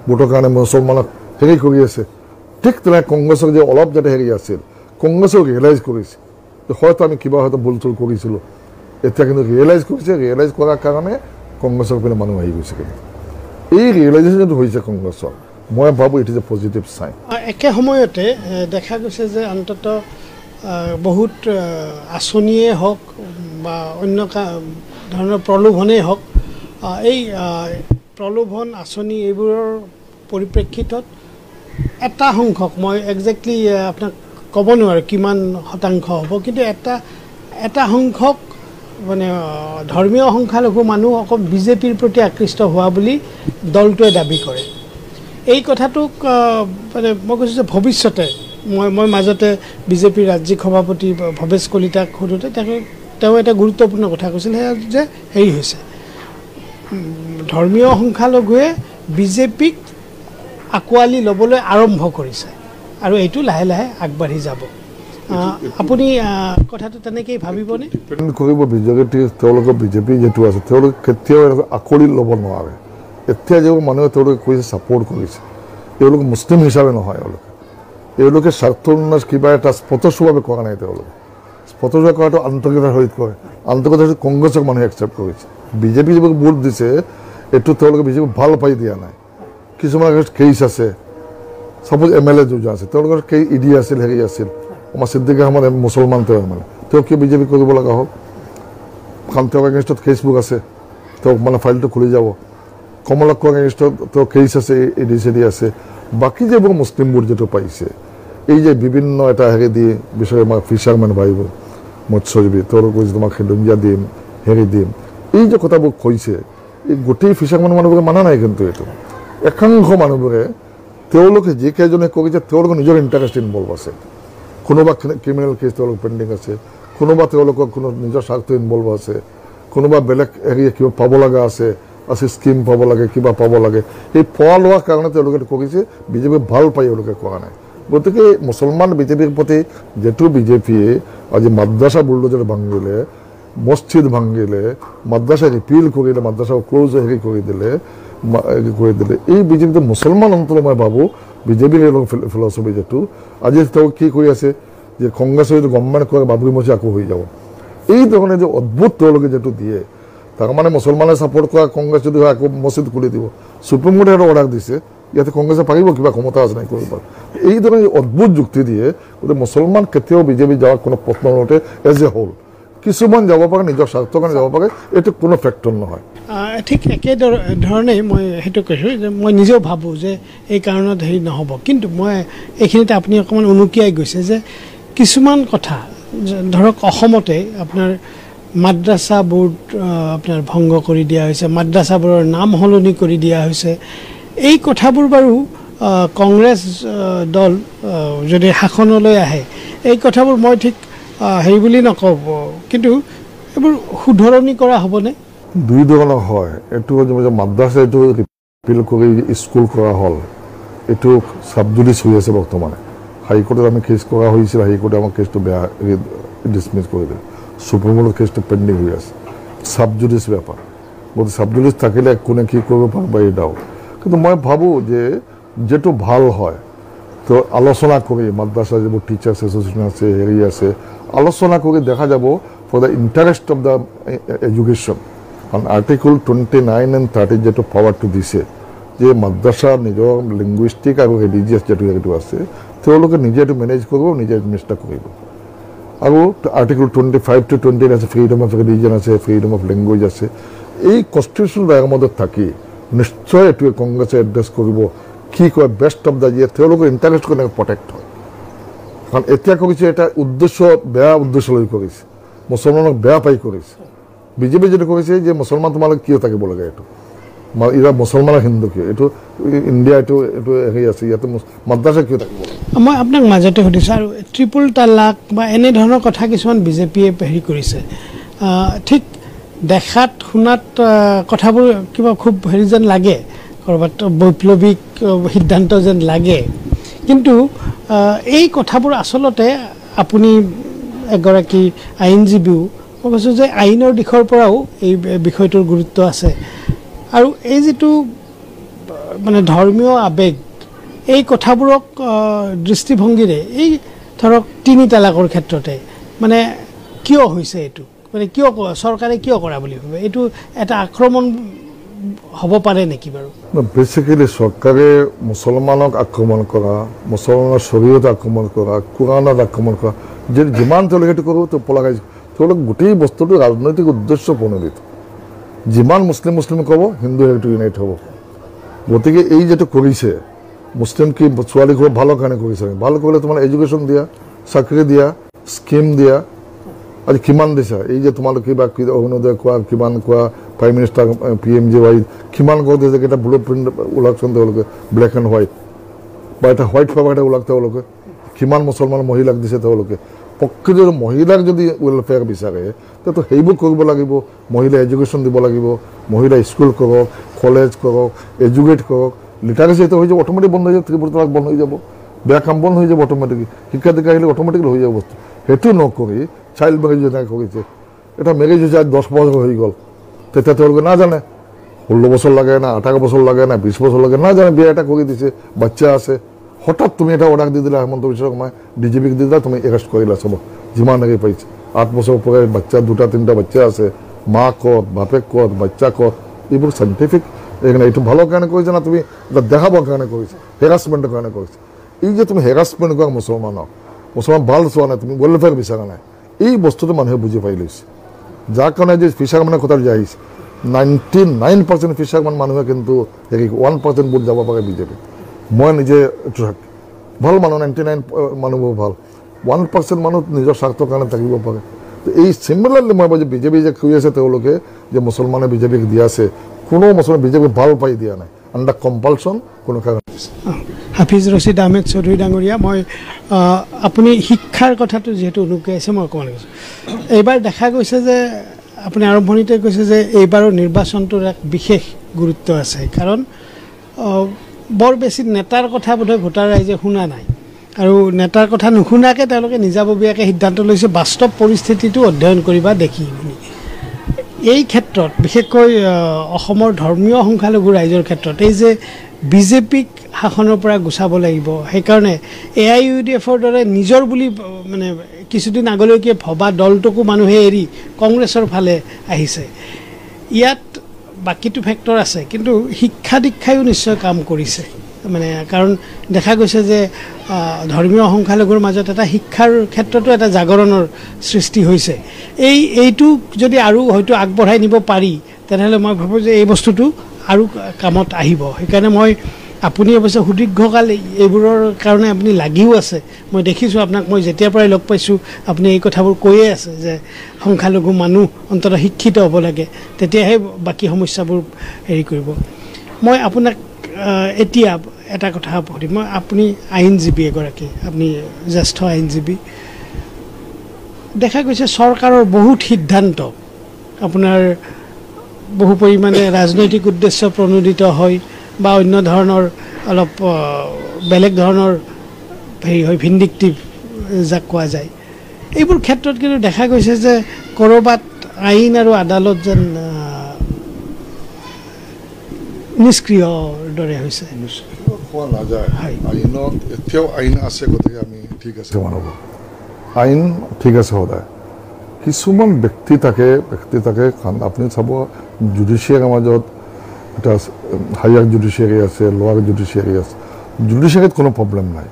ভোটৰ কাৰণে মুছলমানক হেৰি কৰি আছে। ঠিক তেনেকৈ কংগ্ৰেছৰ যে অলপ যাতে হেৰি আছিল, কংগ্ৰেছক ৰিয়েলাইজ কৰিছে হয়তো আমি কিবা হয়তো ভুল চুল কৰিছিলোঁ, এতিয়া কিন্তু ৰিয়েলাইজ কৰিছে। ৰিয়েলাইজ কৰাৰ কাৰণে কংগ্ৰেছৰ পিনে মানুহ আহি গৈছে। কিন্তু এই ৰিয়েলাইজেশ্যনটো হৈছে কংগ্ৰেছৰ, মই ভাবোঁ it is a positive sign. একে সময়তে দেখা গৈছে যে অন্তত বহুত আঁচনিয়ে হওক বা অন্য ধৰণৰ প্ৰলোভনেই হওক, এই প্ৰলোভন আঁচনি এইবোৰৰ পৰিপ্ৰেক্ষিতত এটা সংখ্যক, মই একজেক্টলি আপোনাক ক'ব নোৱাৰোঁ কিমান শতাংশ হ'ব, কিন্তু এটা সংখ্যক মানে ধৰ্মীয় সংখ্যালঘু মানুহ অকল BJPৰ প্ৰতি আকৃষ্ট হোৱা বুলি দলটোৱে দাবী কৰে। এই কথাটোক মানে মই কৈছোঁ যে ভৱিষ্যতে মই মাজতে BJPৰ ৰাজ্যিক সভাপতি ভৱেশ কলিতাক সোধোতে তেওঁ এটা গুৰুত্বপূৰ্ণ কথা কৈছিল, সেয়া যে হেৰি হৈছে ধৰ্মীয় সংখ্যালঘুৱে BJPক আঁকোৱালি ল'বলৈ আৰম্ভ কৰিছে আৰু এইটো লাহে লাহে আগবাঢ়ি যাব। আপুনি কথাটো তেনেকেই ভাবিবনে? ডিপেণ্ড কৰিব তেওঁলোকৰ বিজেপি যিটো আছে তেওঁলোকে কেতিয়াও আকৰি ল'ব নোৱাৰে। এতিয়া যিবোৰ মানুহে তেওঁলোকে কৈছে ছাপৰ্ট কৰিছে তেওঁলোক মুছলিম হিচাপে নহয়, এওঁলোকে স্বাৰ্থ কিবা এটা স্পষ্টভাৱে কৰা নাই। তেওঁলোকে স্পষ্টভাৱে কৰাটো আন্তৰ্জাতিক সহিত কৰে, আন্তৰ্জাতিক কংগ্ৰেছক মানুহে একচেপ্ট কৰিছে। বিজেপি যিবোৰ ভোট দিছে এইটো তেওঁলোকে বিজেপি ভাল পাই দিয়া নাই। কিছুমান কেছ আছে, ছাপ'জ MLA যোনজন আছে তেওঁলোকৰ ইডি আছিল, হেৰি আছিল, আমাৰ ছিদ্দিক আহমদ মুছলমান তেওঁ MLA, তেওঁ কিয় বিজেপি কৰিব লগা হ'ল? কাৰণ তেওঁৰ এগেইনষ্টত কেছবুক আছে, তেওঁক মানে ফাইলটো খুলি যাব। কমলাক্ষৰ এগেইনষ্টত তেওঁ কেছ আছে, ইডি চিডি আছে। বাকী যিবোৰ মুছলিমবোৰ যিটো পাইছে এই যে বিভিন্ন এটা হেৰি দি বিচাৰে আমাৰ ফিচাৰমেন ভাইবোৰ মৎস্যজীৱী তেওঁলোক কৈছে তোমাক খেলুঞ্জীয়া দিম, হেৰি দিম, এই যে কথাবোৰ কৈছে এই গোটেই ফিচাৰমেন মানুহবোৰে মানা নাই। কিন্তু এইটো একাংশ মানুহবোৰে তেওঁলোকে যিকেইজনে কৰিছে তেওঁলোকৰ নিজৰ ইণ্টাৰেষ্ট ইনভলভ আছে। কোনোবা ক্ৰিমিনেল কেছ তেওঁলোক পেণ্ডিং আছে, কোনোবা তেওঁলোকৰ কোনো নিজৰ স্বাৰ্থ ইনভলভ আছে, কোনোবা বেলেগ হেৰি কিবা পাব লগা আছে, স্কিম পাব লাগে, কিবা পাব লাগে। এই পোৱা লোৱাৰ কাৰণে তেওঁলোকে কৰিছে, বিজেপি ভাল পাই তেওঁলোকে কৰা নাই। গতিকে মুছলমান বিজেপিৰ প্ৰতি যিটো বিজেপিয়ে আজি মাদ্ৰাছা বুলডোজাৰ ভাঙিলে, মছজিদ ভাঙিলে, মাদ্ৰাছা ৰিপিল কৰিলে, মাদ্ৰাছা ক্ল'জ হেৰি কৰি দিলে, এই বিজেপিটো মুছলমান অঞ্চলত মই ভাবোঁ বিজেপিৰ ফিলচফি যিটো আজি তেওঁ কি কৰি আছে যে কংগ্ৰেছে যদি গভৰ্ণমেণ্ট কৰে বাবৰি মছজিদ আকৌ হৈ যাব। এই ধৰণে যে অদ্ভুত তেওঁলোকে যিটো দিয়ে তাৰ মানে মুছলমানে ছাপৰ্ট কৰা কংগ্ৰেছ যদি হয় আকৌ মছজিদ খুলি দিব। সুপ্ৰিম কোৰ্টে এটা অৰ্ডাৰ দিছে, ইয়াতে কংগ্ৰেছে পাৰিব কিবা ক্ষমতা আছে নাই কৰিব পাৰে। এই ধৰণে অদ্ভুত যুক্তি দিয়ে। গতিকে মুছলমান কেতিয়াও বিজেপি যোৱাৰ কোনো প্ৰশ্ন নুঠে। এজ এ হোল কিছুমান যাব পাৰে, নিজৰ স্বাৰ্থৰ কাৰণে যাব পাৰে, এইটো কোনো ফেক্টৰ নহয়। ঠিক একেধৰণেই মই সেইটো কৈছোঁ যে মই নিজেও ভাবোঁ যে এই কাৰণত হেৰি নহ'ব। কিন্তু মই এইখিনিতে আপুনি অকণমান উনুকিয়াই গৈছে যে কিছুমান কথা ধৰক অসমতে আপোনাৰ মাদ্ৰাছাবোৰ আপোনাৰ ভংগ কৰি দিয়া হৈছে, মাদ্ৰাছাবোৰৰ নাম সলনি কৰি দিয়া হৈছে। এই কথাবোৰ বাৰু কংগ্ৰেছ দল যদি শাসনলৈ আহে এই কথাবোৰ মই ঠিক হেৰি বুলি নকওঁ, কিন্তু এইবোৰ শুধৰণি কৰা হ'বনে? দুই ধৰণৰ হয়। এইটো মাদ্ৰাছা এইটো ৰিপিল কৰি স্কুল কৰা হ'ল, এইটো ছাবজুডিচ হৈ আছে বৰ্তমানে। হাইকোৰ্টত আমি কেছ কৰা হৈছিল, হাইকোৰ্টে আমাৰ কেছটো বেয়া ডিছমিছ কৰি দিলে। সুপ্ৰিম কোৰ্টত কেছটো পেণ্ডিং হৈ আছে, ছাবজুডিচ বেপাৰ। গতিকে ছাবজুডিচ থাকিলে কোনে কি কৰিব পাৰিব এই ডাউট। কিন্তু মই ভাবোঁ যে যিটো ভাল হয় তো আলোচনা কৰি মাদ্ৰাছা যিবোৰ টিচাৰ্ছ এছ'চিয়েশ্যন আছে, হেৰি আছে, আলোচনা কৰি দেখা যাব for the interest of the education. কাৰণ আৰ্টিকল 29 and 30 যিটো পাৱাৰটো দিছে যে মাদ্ৰাছাৰ নিজৰ লিংগুইষ্টিক আৰু ৰিলিজিয়াছ যিটো হেৰিটো আছে তেওঁলোকে নিজে এইটো মেনেজ কৰিব, নিজে এডমিনিষ্টাৰ কৰিব। আৰু আৰ্টিকল 25 to 20 আছে, ফ্ৰীডম অফ ৰিলিজন আছে, ফ্ৰীডম অফ লেংগুৱেজ আছে। এই কনষ্টিটিউশ্যনেল ৰায়ৰ মধ্যত থাকি নিশ্চয় এইটোৱে কংগ্ৰেছে এড্ৰেছ কৰিব কি কয় বেষ্ট অফ দ্য ইয়েৰ তেওঁলোকৰ ইণ্টাৰেষ্ট কেনেকৈ প্ৰটেক্ট হয়। কাৰণ এতিয়া কৰিছে এটা উদ্দেশ্য বেয়া উদ্দেশ্য লৈ কৰিছে, মুছলমানক বেয়া পাই কৰিছে। বিজেপি যিটো কৰিছে যে মুছলমান তোমালোকে কিয় থাকিব লাগে, এইটো ইয়াত মুছলমান হিন্দু কিয়, এইটো ইণ্ডিয়া এইটো হেৰি আছে, ইয়াতে মাদ্ৰাছা কিয় থাকিব লাগে। মই আপোনাক মাজতে সুধিছোঁ আৰু ট্ৰিপল তালাক বা এনেধৰণৰ কথা কিছুমান বিজেপিয়ে হেৰি কৰিছে, ঠিক দেখাত শুনাত কথাবোৰ কিবা খুব হেৰি যেন লাগে, ক'ৰবাত বৈপ্লৱিক সিদ্ধান্ত যেন লাগে। কিন্তু এই কথাবোৰ আচলতে আপুনি এগৰাকী আইনজীৱীও, মই কৈছোঁ যে আইনৰ দিশৰ পৰাও এই বিষয়টোৰ গুৰুত্ব আছে। আৰু এই যিটো মানে ধৰ্মীয় আৱেগ এই কথাবোৰক দৃষ্টিভংগীৰে এই ধৰক 3 তালাকৰ ক্ষেত্ৰতে মানে কিয় হৈছে এইটো, মানে কিয় চৰকাৰে কিয় কৰা বুলি ভাবে, এইটো এটা আক্ৰমণ হ'ব পাৰে নেকি বাৰু? বেচিকেলি চৰকাৰে মুছলমানক আক্ৰমণ কৰা, মুছলমানৰ শৰীৰত আক্ৰমণ কৰা, কোৰাণত আক্ৰমণ কৰা, যিমান তেওঁলোকে সেইটো কৰিব পলাগাই তেওঁলোক গোটেই বস্তুটো ৰাজনৈতিক উদ্দেশ্য প্ৰণোদিত। যিমান মুছলিম ক'ব হিন্দু সেইটো ইউনাইট হ'ব। গতিকে এই যিটো কৰিছে মুছলিম কি ছোৱালী ঘৰ ভালৰ কাৰণে কৰিছে, ভাল কৰিলে তোমাৰ এডুকেশ্যন দিয়া, চাকৰি দিয়া, স্কিম দিয়া। আজি কিমান দিছা, এই যে তোমালোকে কিবা অৰুণোদয় কোৱা, কিমান কোৱা, প্ৰাইম মিনিষ্টাৰ PMGY কিমান কওঁ দিছে, এটা ব্লু প্ৰিণ্ট ওলাকচোন তেওঁলোকে, ব্লেক এণ্ড হোৱাইট বা এটা হোৱাইট পেপাৰ এটা ওলাক তেওঁলোকে, কিমান মুছলমান মহিলাক দিছে তেওঁলোকে। প্ৰকৃত মহিলাক যদি ৱেলফেয়াৰ বিচাৰে তেতিয়াতো সেইবোৰ কৰিব লাগিব। মহিলা এডুকেশ্যন দিব লাগিব, মহিলা স্কুল কৰক, কলেজ কৰক, এডুকেট কৰক, লিটাৰেচি এইটো হৈ যাব, অট'মেটিক বন্ধ হৈ যাব, ট্ৰিপল তালাক বন্ধ হৈ যাব। বেয়া কাম বন্ধ হৈ যাব অট'মেটিকলি শিক্ষা দীক্ষা আহিলে অট'মেটিকলি হৈ যাব বস্তু সেইটো নকৰি চাইল্ড মেৰেজ যেনেকৈ কৰিছে এটা মেৰেজ হৈছে 10 বছৰ হৈ গ'ল তেতিয়া তেওঁলোকে নাজানে 16 বছৰ লাগে না 18 বছৰ লাগে না 20 বছৰ লাগে নাজানে বিয়া এটা কৰি দিছে বাচ্চা আছে হঠাৎ তুমি এটা অৰ্ডাৰ দি দিলা হেমন্ত বিশ্ব শৰ্মাই ডিজিপিক দি দিলা তুমি এৰেষ্ট কৰিলা চব যিমান আগে পাইছে 8 বছৰ পৰে বাচ্চা 2-3টা বাচ্চা আছে মা ক'ত বাপেক ক'ত বাচ্চা ক'ত এইবোৰ চাইণ্টিফিক এইটো ভালৰ কাৰণে কৰিছে না তুমি এটা দেখাবৰ কাৰণে কৰিছে হেৰাছমেণ্টৰ কাৰণে কৰিছে এই যে তুমি হেৰাছমেণ্ট কৰা মুছলমান ভাল চোৱা নাই তুমি ৱেলফেয়াৰ বিচৰা নাই এই বস্তুটো মানুহে বুজি পাই লৈছে যাৰ কাৰণে যে ফিচাৰমেনৰ কথা যে আহিছে 99% ফিচাৰমেন মানুহে কিন্তু 1% ভোট যাব পাৰে বিজেপি মই নিজে ভাল মানুহ 99 মানুহবোৰ ভাল 1% মানুহ নিজৰ স্বাৰ্থৰ কাৰণে থাকিব পাৰে এই চিমিলাৰলি মই ভাবোঁ বিজেপি যে কৰি আছে তেওঁলোকে যে মুছলমানে বিজেপিক দি আছে কোনো মুছলমান বিজেপিক ভাল পাই দিয়া নাই আণ্ডাৰ কম্পালচন কোনো কাৰণ হাফিজ ৰছিদ আহমেদ চৌধুৰী ডাঙৰীয়া মই আপুনি শিক্ষাৰ কথাটো যিহেতু উনুকিয়াইছে মই অকণমান কৈছোঁ এইবাৰ দেখা গৈছে যে আপুনি আৰম্ভণিতে কৈছে যে এইবাৰৰ নিৰ্বাচনটোৰ এক বিশেষ গুৰুত্ব আছে কাৰণ বৰ বেছি নেতাৰ কথা বোধহয় ভোটাৰ ৰাইজে শুনা নাই আৰু নেতাৰ কথা নুশুনাকৈ তেওঁলোকে নিজাববীয়াকৈ সিদ্ধান্ত লৈছে বাস্তৱ পৰিস্থিতিটো অধ্যয়ন কৰিবা দেখি শুনি এই ক্ষেত্ৰত বিশেষকৈ অসমৰ ধৰ্মীয় সংখ্যালঘু ৰাইজৰ ক্ষেত্ৰত এই যে বিজেপিক শাসনৰ পৰা গুচাব লাগিব সেইকাৰণে AIUDFৰ দৰে নিজৰ বুলি মানে কিছুদিন আগলৈকে ভবা দলটোকো মানুহে এৰি কংগ্ৰেছৰ ফালে আহিছে ইয়াত বাকীটো ফেক্টৰ আছে কিন্তু শিক্ষা দীক্ষায়ো নিশ্চয় কাম কৰিছে মানে কাৰণ দেখা গৈছে যে ধৰ্মীয় সংখ্যালঘুৰ মাজত এটা শিক্ষাৰ ক্ষেত্ৰতো এটা জাগৰণৰ সৃষ্টি হৈছে এইটো যদি আৰু হয়তো আগবঢ়াই নিব পাৰি তেনেহ'লে মই ভাবোঁ যে এই বস্তুটো আৰু কামত আহিব সেইকাৰণে মই আপুনি অৱশ্যে সুদীৰ্ঘকাল এইবোৰৰ কাৰণে আপুনি লাগিও আছে মই দেখিছোঁ আপোনাক মই যেতিয়াৰ পৰাই লগ পাইছোঁ আপুনি এই কথাবোৰ কৈয়ে আছে যে সংখ্যালঘু মানুহ অন্ততঃ শিক্ষিত হ'ব লাগে তেতিয়াহে বাকী সমস্যাবোৰ হেৰি কৰিব মই আপোনাক এতিয়া এটা কথা সুধিম মই আপুনি আইনজীৱী এগৰাকী আপুনি জ্যেষ্ঠ আইনজীৱী দেখা গৈছে চৰকাৰৰ বহুত সিদ্ধান্ত আপোনাৰ বহু পৰিমাণে ৰাজনৈতিক উদ্দেশ্য প্ৰণোদিত হয় বা অন্য ধৰণৰ অলপ বেলেগ ধৰণৰ হেৰি হয় ভিণ্ডিকটিভ যাক কোৱা যায় এইবোৰ ক্ষেত্ৰত কিন্তু দেখা গৈছে যে ক'ৰবাত আইন আৰু আদালত যেন নিষ্ক্ৰিয় দৰে হৈছে কোৱা নাযায় আইনত এতিয়াও আইন আছে গতিকে আমি ঠিক আছে মানব আইন ঠিক আছে সদায় কিছুমান ব্যক্তি থাকে আপুনি চাব জুডিচিয়াৰীৰ মাজত এটা হায়াৰ জুডিচিয়াৰী আছে লোৱাৰ জুডিচিয়াৰী আছে জুডিচিয়াৰীত কোনো প্ৰব্লেম নাই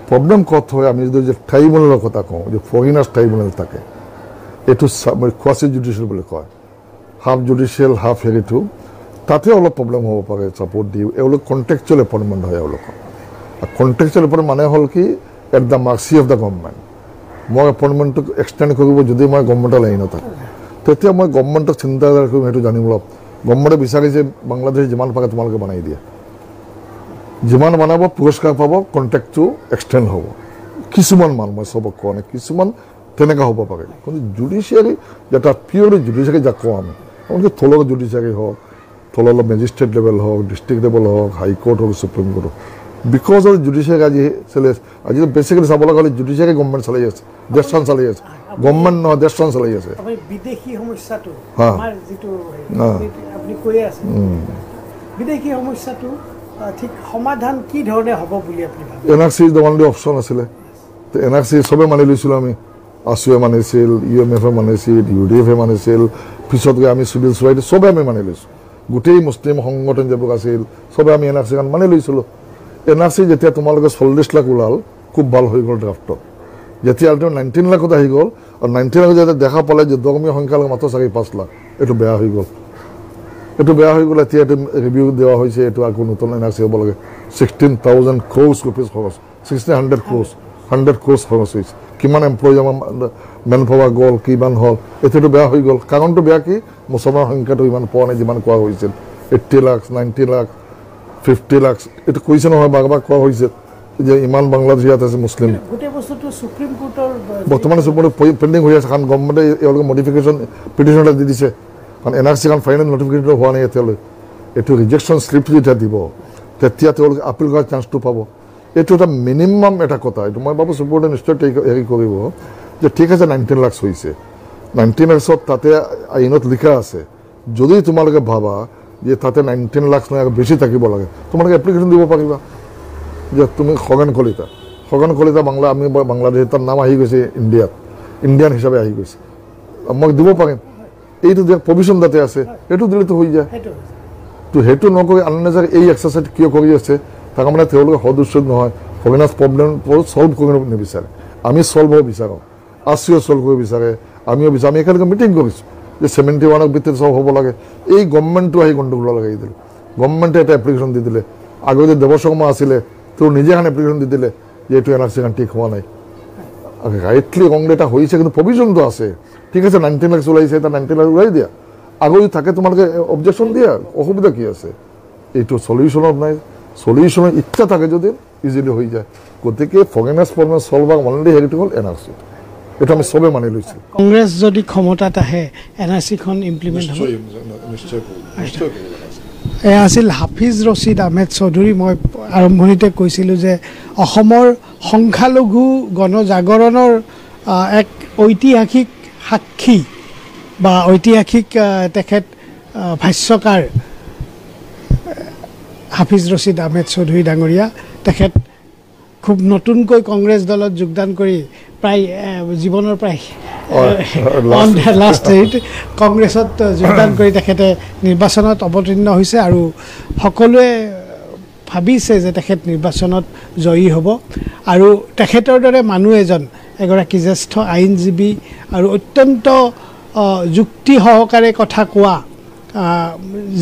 প্ৰব্লেম ক'ত হয় আমি যদি ট্ৰাইব্যুনেলৰ কথা কওঁ যে ফৰেইনাৰ্ছ ট্ৰাইব্যুনেল থাকে এইটো কোৱাচি জুডিচিয়েল বুলি কয় হাফ জুডিচিয়েল হাফ হেৰিটো তাতে অলপ প্ৰব্লেম হ'ব পাৰে ছাপোৰ্ট দি এওঁলোক কণ্টেক্সুৱেল এপইণ্টমেণ্ট হয় এওঁলোকৰ কণ্টেক্সুৱেল এপইণ্টমেণ্ট মানে হ'ল কি at the Mercy of the government মই এপইণ্টমেণ্টটোক এক্সটেণ্ড কৰিব যদি মই গভৰ্ণমেণ্টৰ লাইনত থাকোঁ তেতিয়া মই গভৰ্ণমেণ্টক চিন্তা কৰিম সেইটো জানিম অলপ গভৰ্ণমেণ্টে বিচাৰিছে বাংলাদেশ যিমান পাৰে তোমালোকে বনাই দিয়া যিমান বনাব পুৰস্কাৰ পাব কণ্টেক্টটো এক্সটেণ্ড হ'ব কিছুমান মই চবক কোৱা নাই কিছুমান তেনেকুৱা হ'ব পাৰে কিন্তু জুডিচিয়াৰী এটা পিয়'ৰলি জুডিচিয়াৰী যাক কওঁ আমি এমনকি থলুৱা জুডিচিয়াৰী হওক থলুৱা মেজিষ্ট্ৰেট লেভেল হওক ডিষ্ট্ৰিক্ট লেভেল হওক হাইকোৰ্ট হওক সুপ্ৰিম কোৰ্ট হওক বিকজ অফ জুডিচিয়াৰী আজি বেচিকেলি চাব লগা হ'লে জুডিচিয়াৰী গভৰ্ণমেণ্ট চলাই আছে দেশখন চলাই আছে গভৰ্ণমেণ্ট নহয় দেশখন চলাই আছে বিদেশী সমস্যাটো যিটো আপুনি কৈ আছে বিদেশী সমস্যাটো ঠিক সমাধান কি ধৰণে হ'ব বুলি আপুনি ভাবে NRC is the only option আছিলে NRC চবেই মানি লৈছিলোঁ আমি ASUৱে মানিছিল UMFে মানিছিল UDFে মানিছিল পিছত গৈ আমি চিভিল ছ'চাইটি চবেই আমি মানি লৈছোঁ গোটেই মুছলিম সংগঠন যিবোৰ আছিল চবেই আমি NRC খন মানি লৈছিলোঁ NRC যেতিয়া তোমালোকে 40 লাখ ওলাল খুব ভাল হৈ গ'ল ড্ৰাফটত যেতিয়া আল্টিমেট 19 লাখত আহি গ'ল আৰু 19 লাখত যেতিয়া দেখা পালে যে ধৰ্মীয় সংখ্যালঘু মাত্ৰ 4-5 লাখ এইটো বেয়া হৈ গ'ল এতিয়া এইটো ৰিভিউ দিয়া হৈছে এইটো আকৌ নতুন NRC হ'ব লাগে 16,000 crores rupees খৰচ 1,600 crores 100 crores খৰচ হৈছে কিমান এমপ্লয়ী আমাৰ মেন পাৱাৰ গ'ল কিমান হ'ল এইটো বেয়া হৈ গ'ল কাৰণটো বেয়া কি মুছলমানৰ সংখ্যাটো ইমান পোৱা নাই যিমান কোৱা হৈছিল 80 লাখ 90 লাখ 50 লাখ এইটো কৈছে নহয় বাৰ কোৱা হৈছে যে ইমান বাংলাদেশীয়াত আছে মুছলিম গোটেই বস্তুটো সুপ্ৰিম কোৰ্টৰ বৰ্তমান সুপ্ৰিম পেণ্ডিং হৈ আছে কাৰণ গভৰ্ণমেণ্টে এওঁলোকে মডিফিকেশ্যন পিটিশ্যন এটা দি দিছে কাৰণ NRC খন ফাইনেল নটিফিকেশ্যন হোৱা নাই এতিয়ালৈ এইটো ৰিজেকশ্যন শ্লিপ যেতিয়া দিব তেতিয়া তেওঁলোকে আপিল কৰাৰ চান্সটো পাব এইটো এটা মিনিমাম এটা কথা এইটো মই ভাবোঁ সুপ্ৰিম নিশ্চয় হেৰি কৰিব যে ঠিক আছে 19 লাখ হৈছে 19 লাখত তাতে আইনত লিখা আছে যদি তোমালোকে ভাবা যে তাতে 19 লাখ নহয় বেছি থাকিব লাগে তোমালোকে এপ্লিকেশ্যন দিব পাৰিবা যে তুমি খগেন কলিতা বাংলা আমি বাংলাদেশ তাৰ নাম আহি গৈছে ইণ্ডিয়ান হিচাপে আহি গৈছে মই দিব পাৰিম এইটো যে প্ৰভিজন তাতে আছে সেইটো দিলেতো হৈ যায় তো সেইটো নকৰি আননেচাৰী এই এক্সাৰচাইজ কিয় কৰি আছে তাৰ মানে তেওঁলোকে সদস্য নহয় ফৰেনাৰ্ছ প্ৰব্লেম ছল্ভ কৰিব নিবিচাৰে আমি ছল্ভ হ'ব বিচাৰোঁ আছিও ছল্ভ কৰিব বিচাৰে আমিও বিচাৰোঁ আমি একেলগে মিটিং কৰিছোঁ যে 71ৰ ভিতৰত ছল্ভ হ'ব লাগে এই গভৰ্ণমেণ্টটো আহি গণ্ডগোল লগাই দিলে গভৰ্ণমেণ্টে এটা এপ্লিকেশ্যন দি দিলে আগতে দেৱ শৰ্মা আছিলে তেওঁ নিজে এখন এপ্লিকেশ্যন দি দিলে যে এইটো NRC এখন ঠিক হোৱা নাই ৰাইটলি ৰংলি এটা হৈছে কিন্তু প্ৰভিজনটো আছে ঠিক আছে 19 লাখ ওলাইছে এটা 19 লাখ ওলাই দিয়া আগত থাকে তোমালোকে অবজেকশ্যন দিয়া অসুবিধা কি আছে এইটো সলিউশ্যনত নাই সলিউশ্যনৰ ইচ্ছা থাকে যদি ইজিলি হৈ যায় গতিকে ফৰেনাৰ্ছ প্ৰব্লেম ছল্ভ হোৱাৰ অনলি হেৰিটো হ'ল NRC এইটো আমি চবে মানি লৈছোঁ কংগ্ৰেছ যদি ক্ষমতাত আহে NRCখন ইমপ্লিমেণ্ট হ'ব এয়া আছিল হাফিজ ৰছিদ আহমেদ চৌধুৰী মই আৰম্ভণিতে কৈছিলোঁ যে অসমৰ সংখ্যালঘু গণজাগৰণৰ এক ঐতিহাসিক সাক্ষী বা ঐতিহাসিক তেখেত ভাষ্যকাৰ হাফিজ ৰছিদ আহমেদ চৌধুৰী ডাঙৰীয়া তেখেত খুব নতুনকৈ কংগ্ৰেছ দলত যোগদান কৰি প্ৰায় জীৱনৰ প্ৰায় লাষ্ট হেৰিত কংগ্ৰেছত যোগদান কৰি তেখেতে নিৰ্বাচনত অৱতীৰ্ণ হৈছে আৰু সকলোৱে ভাবিছে যে তেখেত নিৰ্বাচনত জয়ী হ'ব আৰু তেখেতৰ দৰে মানুহ এগৰাকী জ্যেষ্ঠ আইনজীৱী আৰু অত্যন্ত যুক্তি সহকাৰে কথা কোৱা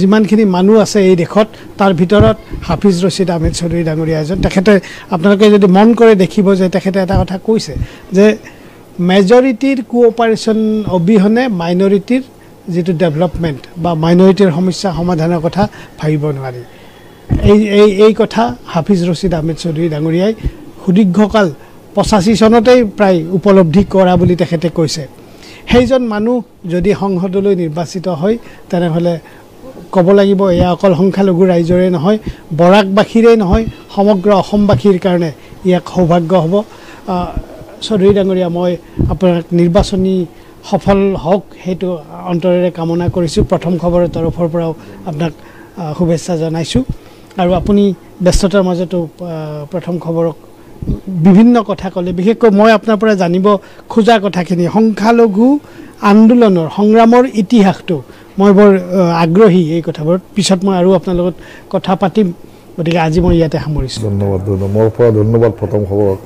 যিমানখিনি মানুহ আছে এই দেশত তাৰ ভিতৰত হাফিজ ৰছিদ আহমেদ চৌধুৰী ডাঙৰীয়া এজন তেখেতে আপোনালোকে যদি মন কৰে দেখিব যে তেখেতে এটা কথা কৈছে যে মেজৰিটিৰ কোঅপাৰেশ্যন অবিহনে মাইনৰিটিৰ যিটো ডেভেলপমেণ্ট বা মাইনৰিটিৰ সমস্যা সমাধানৰ কথা ভাবিব নোৱাৰি এই কথা হাফিজ ৰছিদ আহমেদ চৌধুৰী ডাঙৰীয়াই সুদীৰ্ঘকাল 85 চনতেই প্ৰায় উপলব্ধি কৰা বুলি তেখেতে কৈছে সেইজন মানুহ যদি সংসদলৈ নিৰ্বাচিত হয় তেনেহ'লে ক'ব লাগিব এয়া অকল সংখ্যালঘু ৰাইজৰে নহয় বৰাকবাসীৰেই নহয় সমগ্ৰ অসমবাসীৰ কাৰণে ইয়াক সৌভাগ্য হ'ব চৌধুৰী ডাঙৰীয়া মই আপোনাক নিৰ্বাচনী সফল হওক সেইটো অন্তৰেৰে কামনা কৰিছোঁ প্ৰথম খবৰৰ তৰফৰ পৰাও আপোনাক শুভেচ্ছা জনাইছোঁ আৰু আপুনি ব্যস্ততাৰ মাজতো প্ৰথম খবৰক বিভিন্ন কথা ক'লে বিশেষকৈ মই আপোনাৰ পৰা জানিব খোজা কথাখিনি সংখ্যালঘু আন্দোলনৰ সংগ্ৰামৰ ইতিহাসটো মই বৰ আগ্ৰহী এই কথাবোৰত পিছত মই আৰু আপোনাৰ লগত কথা পাতিম গতিকে আজি মই ইয়াতে সামৰিছোঁ ধন্যবাদ মোৰ পৰা ধন্যবাদ প্ৰথম খবৰক